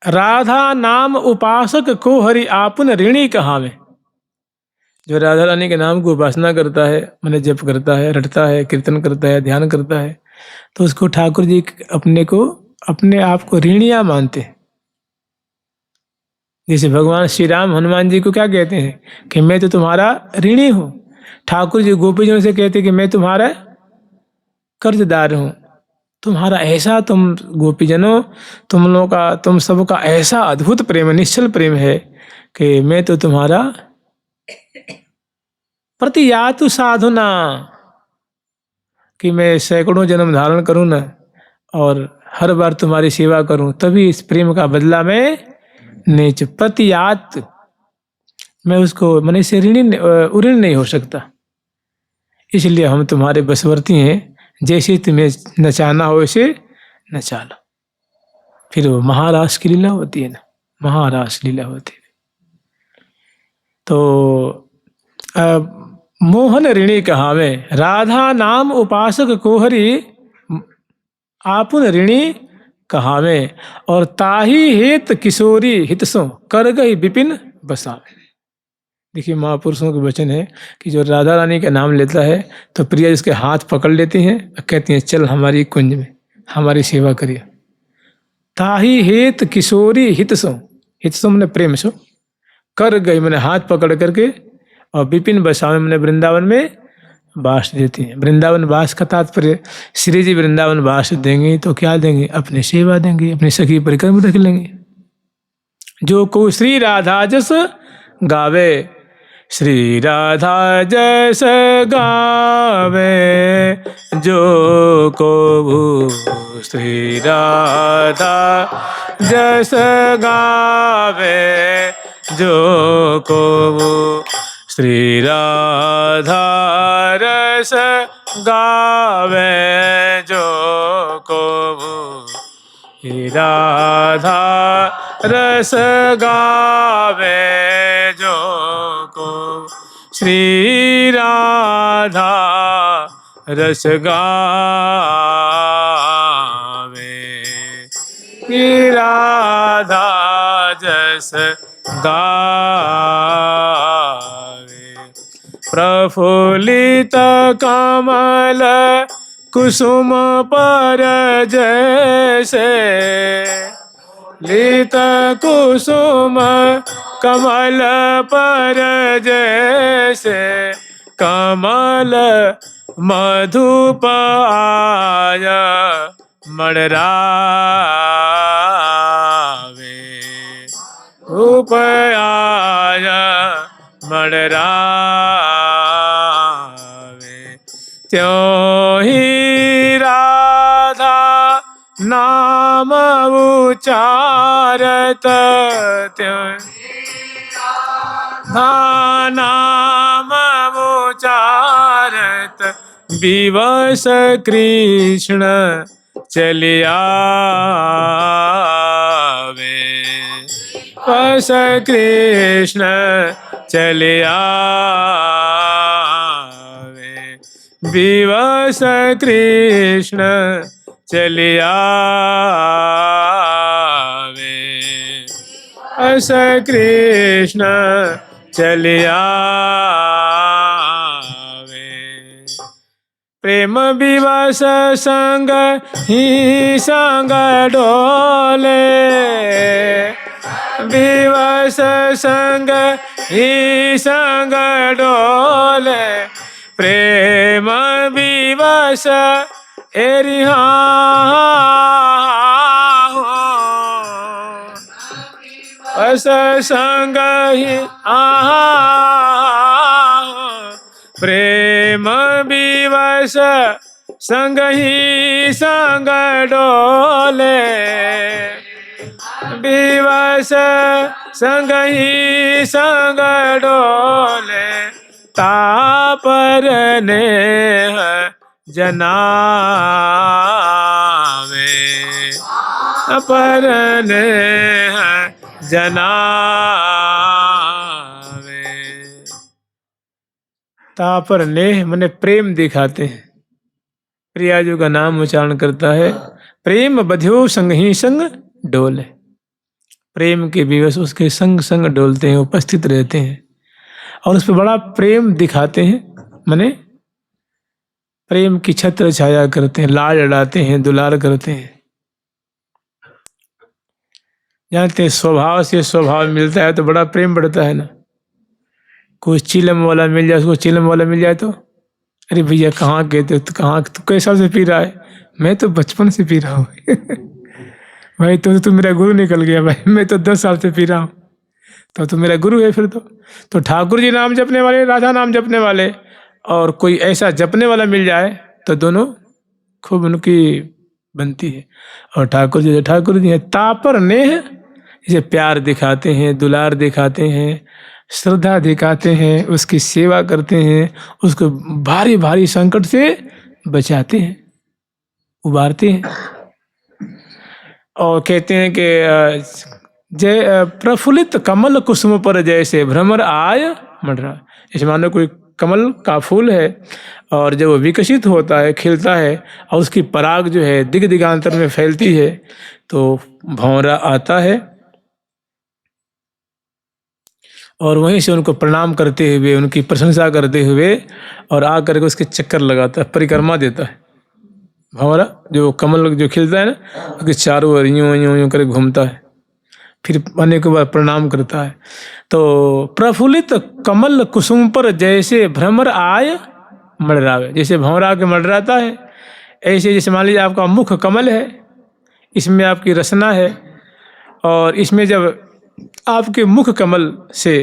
राधा नाम उपासक को हरि आपन ऋणी कहावे। जो राधा रानी के नाम की उपासना करता है, मैंने जप करता है, रटता है, कीर्तन करता है, ध्यान करता है, तो उसको ठाकुर जी अपने आप को ऋणिया मानते हैं। जैसे भगवान श्री राम हनुमान जी को क्या कहते हैं कि मैं तो तुम्हारा ऋणी हूं। ठाकुर जी गोपीजनों से कहते हैं कि मैं तुम्हारा कर्जदार हूं। तुम्हारा ऐसा, तुम गोपीजनों, तुम लोगों का, तुम सबका ऐसा अद्भुत प्रेम, निश्चल प्रेम है कि मैं तो तुम्हारा प्रतियातु साधुना, कि मैं सैकड़ों जन्म धारण करूं ना और हर बार तुम्हारी सेवा करूं, तभी इस प्रेम का बदला मैं नीच प्रतियात, मैं उसको मन से ऋण नहीं हो सकता। इसलिए हम तुम्हारे बसवर्ती हैं, जैसे तुम्हें नचाना हो वैसे नचा लो। फिर वो महारास की लीला होती है ना, महारास लीला होती है। तो मोहन ऋणी कहावे, राधा नाम उपासक को हरि आपुन ऋणी कहावे, और ताही हेत किशोरी हितसो कर गई विपिन बसावे। देखिए महापुरुषों के वचन है कि जो राधा रानी का नाम लेता है तो प्रिया इसके हाथ पकड़ लेती हैं और कहती हैं चल हमारी कुंज में हमारी सेवा करिए। ताही हेत किशोरी हितसो, हितसो मैंने प्रेम सो, कर गई मैंने हाथ पकड़ करके, और विपिन बसावे मैंने वृंदावन में वास देती हैं। वृंदावन वास का तात्पर्य, श्री जी वृंदावन वास देंगे तो क्या देंगे, अपनी सेवा देंगे, अपनी सखी परिकर में रख लेंगे। जो को श्री राधा जस गावे, श्री राधा जस गावे, जो को श्री राधा जस गावे, जो को श्री राधा रस गावे, जो को राधा रस गावे, जो को श्री राधा रस गावे, श्री राधा जस गावे। प्रफुल्लित कमल कुसुम पर जैसे, लित कुसुम कमल पर जैसे, कमल मधुप आया मणरावे, रूप आया मणरावे। त्यों ही राधा नाम उचारत, त्यों नाम उचारत, विवश कृष्ण चलियावे, वश कृष्ण चलियावे, विवश कृष्ण चलियावे, वश कृष्ण चलियावे। प्रेम विवश संग ही संग डोले, विवश संग ही संग डोले, प्रेम विवश एरिहा वश संग ही प्रेम विवश संग ही संग डोले, विवश संग ही संग डोले, तापर नेह जनावे, तापर नेह जनावे। तापर नेह मने प्रेम दिखाते हैं। प्रियाजू का नाम उच्चारण करता है, प्रेम बध्यो संग ही संग डोले। प्रेम के विवश उसके संग संग डोलते हैं, उपस्थित रहते हैं और उस पर बड़ा प्रेम दिखाते हैं, माने प्रेम की छत्र छाया करते हैं, लाड लड़ाते हैं, दुलार करते हैं। जानते हैं स्वभाव से स्वभाव मिलता है तो बड़ा प्रेम बढ़ता है ना। कोई चिलम वाला मिल जाए, उसको चिलम वाला मिल जाए तो अरे भैया कहाँ गए थे, तो कहाँ, तू कई साल से पी रहा है? मैं तो बचपन से पी रहा हूँ। भाई तो मेरा गुरु निकल गया भाई, मैं तो 10 साल से पी रहा हूँ। तो मेरा गुरु है फिर तो ठाकुर जी नाम जपने वाले, राधा नाम जपने वाले और कोई ऐसा जपने वाला मिल जाए तो दोनों खूब उनकी बनती है। और ठाकुर जी है तापर नेह, जैसे प्यार दिखाते हैं, दुलार दिखाते हैं, श्रद्धा दिखाते हैं, उसकी सेवा करते हैं, उसको भारी भारी संकट से बचाते हैं, उबारते हैं। और कहते हैं कि जय प्रफुल्लित कमल कुसुम पर जैसे भ्रमर आय मंडरा। जैसे मानो कोई कमल का फूल है और जब वो विकसित होता है, खिलता है और उसकी पराग जो है दिग दिगांतर में फैलती है तो भंवरा आता है और वहीं से उनको प्रणाम करते हुए, उनकी प्रशंसा करते हुए और आकर के उसके चक्कर लगाता है, परिक्रमा देता है। भंवरा जो कमल जो खिलता है ना, उसके चारों ओर यूं यूं यूं करके घूमता है, फिर आने के बाद प्रणाम करता है। तो प्रफुल्लित कमल कुसुम पर जैसे भ्रमर आय मडरावे, जैसे भंवरा के मडराता है ऐसे, जैसे मान लीजिए आपका मुख कमल है, इसमें आपकी रसना है और इसमें जब आपके मुख कमल से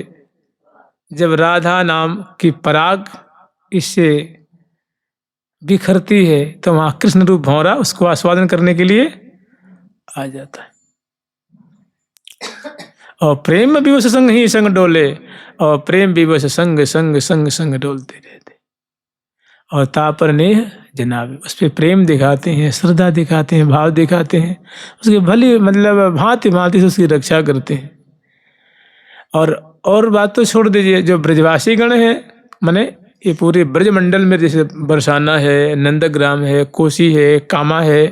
जब राधा नाम की पराग इससे बिखरती है तो वहाँ कृष्ण रूप भंवरा उसको आस्वादन करने के लिए आ जाता है। और प्रेम विवश संग ही संग डोले, और प्रेम विवश संग संग संग संग डोलते रहते। और तापर नेह जनाबे, उस पर प्रेम दिखाते हैं, श्रद्धा दिखाते हैं, भाव दिखाते हैं, उसकी भली मतलब भांति भांति से उसकी रक्षा करते हैं। और बात तो छोड़ दीजिए, जो ब्रजवासी गण हैं, माने ये पूरे ब्रजमंडल में जैसे बरसाना है, नंदग्राम है, कोसी है, कामा है,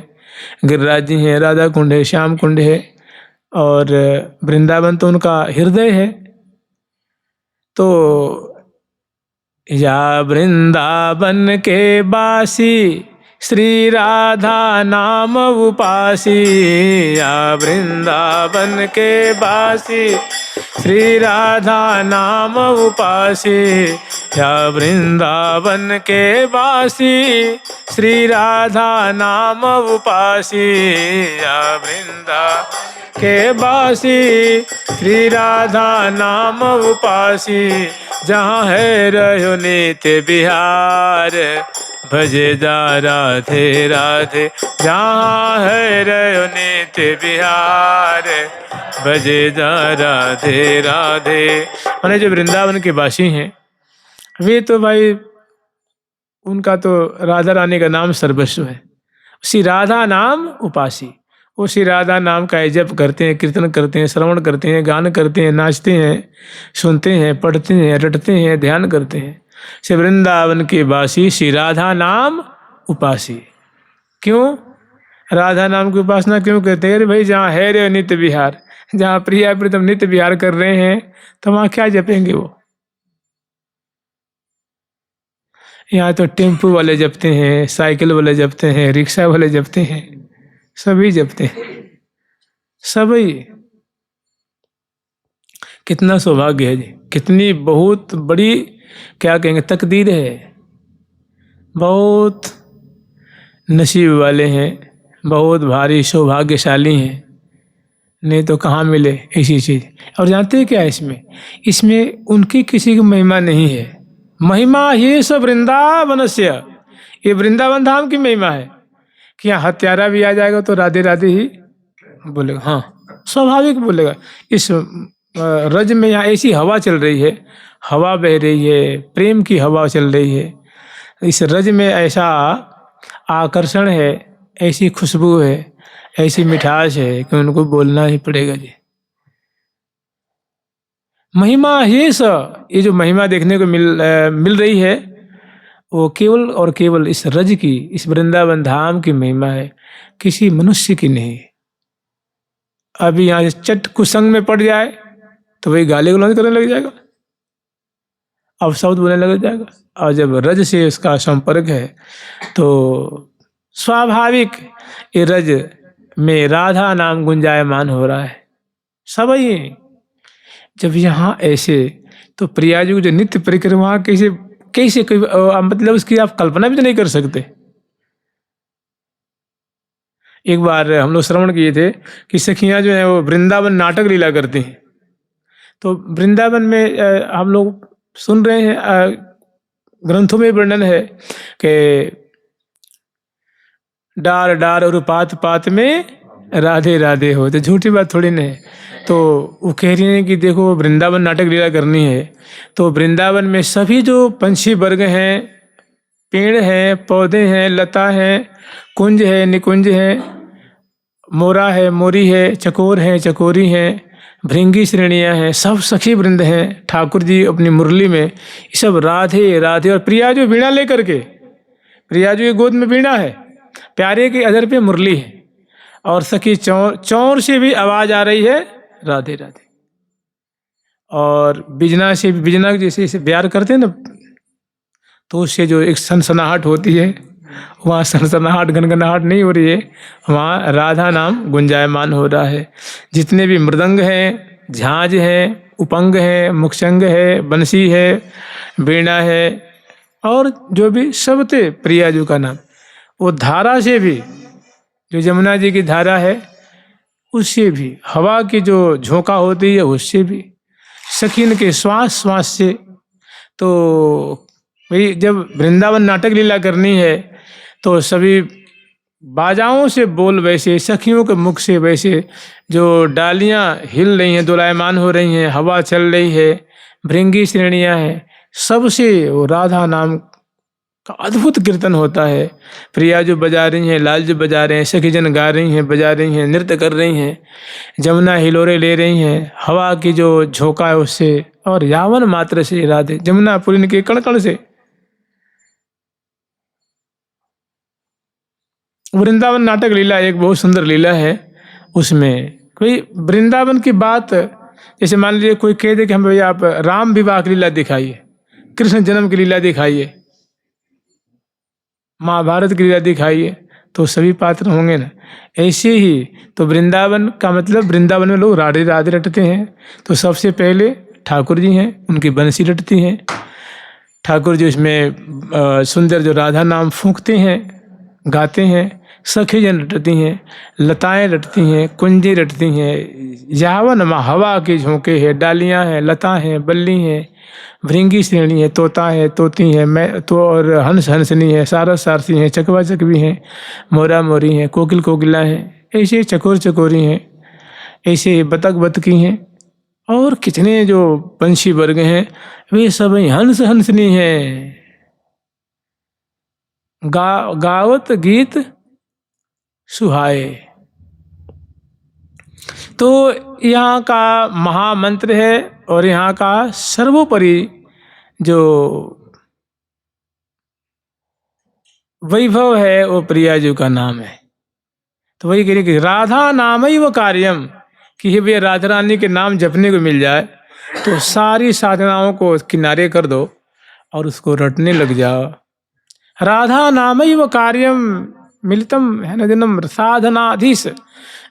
गिरिराज जी हैं, राधा कुंड है, श्याम कुंड है और वृंदावन तो उनका हृदय है। तो या वृंदावन के बासी श्री राधा नाम उपासी, या वृंदावन के बासी श्री राधा नाम उपासी, या वृंदावन के बासी श्री राधा नाम उपासी, या वृंदा के बासी श्री राधा नाम उपासी, जहाँ है रहो नित्य बिहार भजे जा राधे राधे, जहाँ है रहो नित्य बिहार भजे जा राधे राधे। माने जो वृंदावन के वासी हैं वे तो भाई उनका तो राधा रानी का नाम सर्वस्व है। श्री राधा नाम उपासी, वो श्री राधा नाम का जप करते हैं, कीर्तन करते हैं, श्रवण करते हैं, गान करते हैं, नाचते हैं, सुनते हैं, पढ़ते हैं, रटते हैं, ध्यान करते हैं। श्री वृंदावन के वासी श्री राधा नाम उपासी। क्यों राधा नाम की उपासना क्यों कहते हैं? अरे भाई जहाँ है रे नित्य विहार, जहाँ प्रिया प्रीतम नित्य विहार कर रहे हैं तो वहाँ क्या जपेंगे वो? यहाँ तो टेम्पू वाले जपते हैं, साइकिल वाले जपते हैं, रिक्शा वाले जपते हैं, सभी जपते हैं, सभी। कितना सौभाग्य है जी, कितनी बहुत बड़ी क्या कहेंगे तकदीर है। बहुत नसीब वाले हैं, बहुत भारी सौभाग्यशाली हैं, नहीं तो कहाँ मिले ऐसी चीज़। और जानते हैं क्या है इसमें उनकी किसी की महिमा नहीं है। महिमा ये सब वृंदावन से, ये वृंदावन धाम की महिमा है कि यहाँ हत्यारा भी आ जाएगा तो राधे राधे ही बोलेगा, हाँ स्वाभाविक बोलेगा। इस रज में यहाँ ऐसी हवा चल रही है, हवा बह रही है, प्रेम की हवा चल रही है। इस रज में ऐसा आकर्षण है, ऐसी खुशबू है, ऐसी मिठास है कि उनको बोलना ही पड़ेगा जी। महिमा ये जो महिमा देखने को मिल रही है वो केवल और केवल इस रज की, इस वृंदावन धाम की महिमा है, किसी मनुष्य की नहीं। अभी यहाँ से चट कुसंग में पड़ जाए तो वही गाली गलौज करने लग जाएगा, अब शब्द बोलने लग जाएगा। और जब रज से उसका संपर्क है तो स्वाभाविक ये रज में राधा नाम गुंजायमान हो रहा है सब ही। जब यहाँ ऐसे तो प्रिया जी को जो नित्य परिक्रमा कैसे कैसे कोई मतलब उसकी आप कल्पना भी तो नहीं कर सकते। एक बार हम लोग श्रवण किए थे कि सखियाँ जो है वो वृंदावन नाटक लीला करती हैं। तो वृंदावन में हम लोग सुन रहे हैं, ग्रंथों में वर्णन है कि डार डार और पात पात में राधे राधे हो, तो झूठी बात थोड़ी नहीं है। तो वो कह रही हैं कि देखो वृंदावन नाटक लीला करनी है तो वृंदावन में सभी जो पंछी वर्ग हैं, पेड़ हैं, पौधे हैं, लता हैं, कुंज है, निकुंज है, मोरा है, मोरी है, चकोर है, चकोरी हैं, भृंगी श्रेणियाँ हैं, सब सखी वृंद हैं। ठाकुर जी अपनी मुरली में ये सब राधे राधे। और प्रिया जो वीणा लेकर के, प्रिया जो गोद में वीणा है, प्यारे के अधर पे मुरली है, और सखी चौर चौर से भी आवाज आ रही है राधे राधे। और बिजना से भी, बिजना जैसे इसे प्यार करते हैं ना, तो उससे जो एक सनसनाहट होती है, वहाँ सनसनाहट गनगनाहट नहीं हो रही है, वहाँ राधा नाम गुंजायमान हो रहा है। जितने भी मृदंग हैं, झांझ हैं, उपंग हैं, मुक्षंग है, बंसी है, वीणा है, और जो भी सब थे प्रिया जी का नाम। वो धारा से भी, जो यमुना जी की धारा है उससे भी, हवा की जो झोंका होती है उससे भी, सखीन के श्वास श्वास से। तो भाई जब वृंदावन नाटक लीला करनी है तो सभी बाजाओं से बोल वैसे, सखियों के मुख से वैसे, जो डालियां हिल रही हैं, दोलायमान हो रही हैं, हवा चल रही है, भृंगी श्रेणियां हैं, सबसे वो राधा नाम का अद्भुत कीर्तन होता है। प्रिया जो बजा रही हैं, लाल जो बजा रहे हैं, सखी जन गा रही हैं, बजा रही हैं, नृत्य कर रही हैं, जमुना हिलोरे ले रही हैं, हवा की जो झोंका है उससे, और यावन मात्र से राधे जमुना पुलिन के कण कण से। वृंदावन नाटक लीला एक बहुत सुंदर लीला है। उसमें कोई वृंदावन की बात, जैसे मान लीजिए कोई कह दे कि हम भैया आप राम विवाह की लीला दिखाइए, कृष्ण जन्म की लीला दिखाइए, महाभारत की लीला दिखाइए, तो सभी पात्र होंगे ना। ऐसे ही तो वृंदावन का मतलब, वृंदावन में लोग राधे राधे रटते हैं। तो सबसे पहले ठाकुर जी हैं, उनकी बंसी रटती हैं, ठाकुर जी उसमें सुंदर जो राधा नाम फूंकते हैं, गाते हैं, सखी जन रटती हैं, लताएं रटती हैं, कुंजी रटती हैं, यावन हवा के झोंके हैं, डालियां हैं, लता हैं, बल्ली हैं, भृंगी श्रेणी है, तोता है, तोती है, मैं तो, और हंस हंसनी है, सारस सारसी हैं, चकवा चकवी हैं, मोरा मोरी हैं, कोकिल कोकिला हैं, ऐसे चकोर चकोरी हैं, ऐसे बतख बतकी हैं, और कितने जो पंछी वर्ग हैं वे सब हंस हंसनी हैं, गावत गीत सुहाए। तो यहाँ का महामंत्र है, और यहाँ का सर्वोपरि जो वैभव है वो प्रिया जी का नाम है। तो वही कह रही कि राधा नाम ही वो कार्यम, कि हे भैया राधा रानी के नाम जपने को मिल जाए तो सारी साधनाओं को किनारे कर दो और उसको रटने लग जाओ। राधा नाम ही वो कार्यम मिलितम है न दिनम साधनाधीश।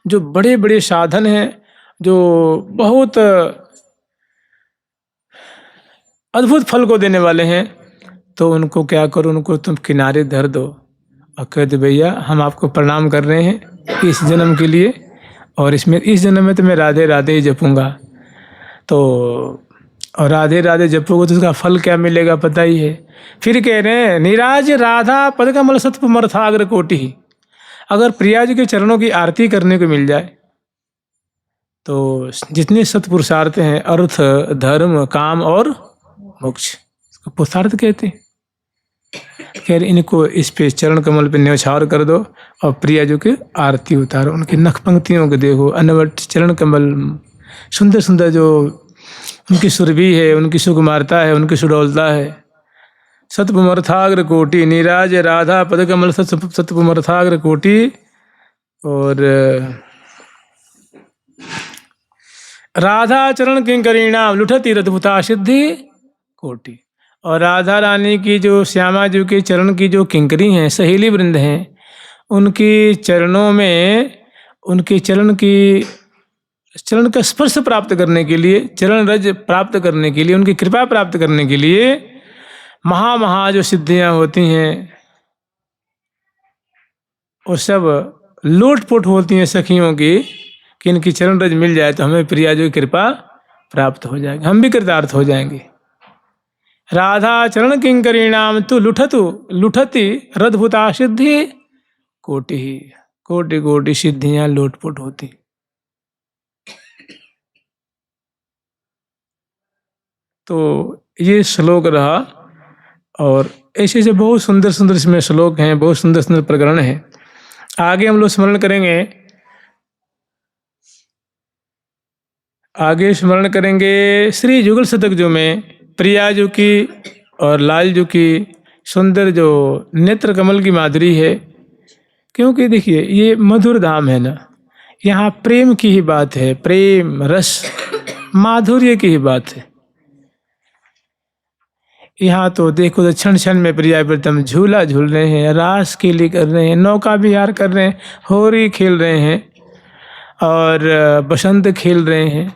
जो बड़े बड़े साधन हैं, जो बहुत अद्भुत फल को देने वाले हैं, तो उनको क्या करो, उनको तुम किनारे धर दो और कह दो भैया हम आपको प्रणाम कर रहे हैं इस जन्म के लिए, और इसमें इस जन्म में तो मैं राधे राधे ही जपूंगा। तो और राधे राधे जपोगे तो उसका फल क्या मिलेगा पता ही है। फिर कह रहे हैं निराज राधा पद कमल सत्पमर्थाग्र कोटि। अगर प्रिया जी के चरणों की आरती करने को मिल जाए तो जितने सत्पुरुषार्थ हैं, अर्थ धर्म काम और मोक्ष, इसको पुरुषार्थ कहते हैं। कह रहे इनको इस पे चरण कमल पे न्यौछावर कर दो और प्रिया जी की आरती उतारो, उनकी नख पंक्तियों को देखो, अनवट चरण कमल, सुंदर सुंदर जो उनकी सुरभि है, उनकी सुकुमारता है, उनकी सुडौलता है, सतपुमर्थाग्र कोटि, नीराज राधा पद कमल सतपुमर्थाग्र कोटि। और राधा चरण किंकरीणाम लुठति रद्भुता सिद्धि कोटि। और राधा रानी की जो श्यामा जी के चरण की जो किंकरी हैं, सहेली वृंद हैं, उनकी चरणों में उनके चरण का स्पर्श प्राप्त करने के लिए, चरण रज प्राप्त करने के लिए, उनकी कृपा प्राप्त करने के लिए महा जो सिद्धियां होती हैं वो सब लोटपोट होती हैं सखियों की, कि इनकी चरण रज मिल जाए तो हमें प्रिया जो कृपा प्राप्त हो जाएगी, हम भी कृतार्थ हो जाएंगे। राधा चरण किंकरीणाम तु लुठति रद्भुता सिद्धि कोटि। कोटि कोटि सिद्धियां लोटपोट होती। तो ये श्लोक रहा। और ऐसे ऐसे बहुत सुंदर सुंदर इसमें श्लोक हैं, बहुत सुंदर सुंदर प्रकरण हैं। आगे हम लोग स्मरण करेंगे, आगे स्मरण करेंगे श्री जुगल शतक जो में प्रिया जी की और लाल जी की सुंदर जो नेत्र कमल की माधुरी है। क्योंकि देखिए ये मधुर धाम है ना, यहाँ प्रेम की ही बात है, प्रेम रस माधुर्य की ही बात है। यहाँ तो देखो तो क्षण क्षण में प्रिया प्रीतम झूला झूल रहे हैं, रास खेली कर रहे हैं, नौका विहार कर रहे हैं, होरी खेल रहे हैं और बसंत खेल रहे हैं।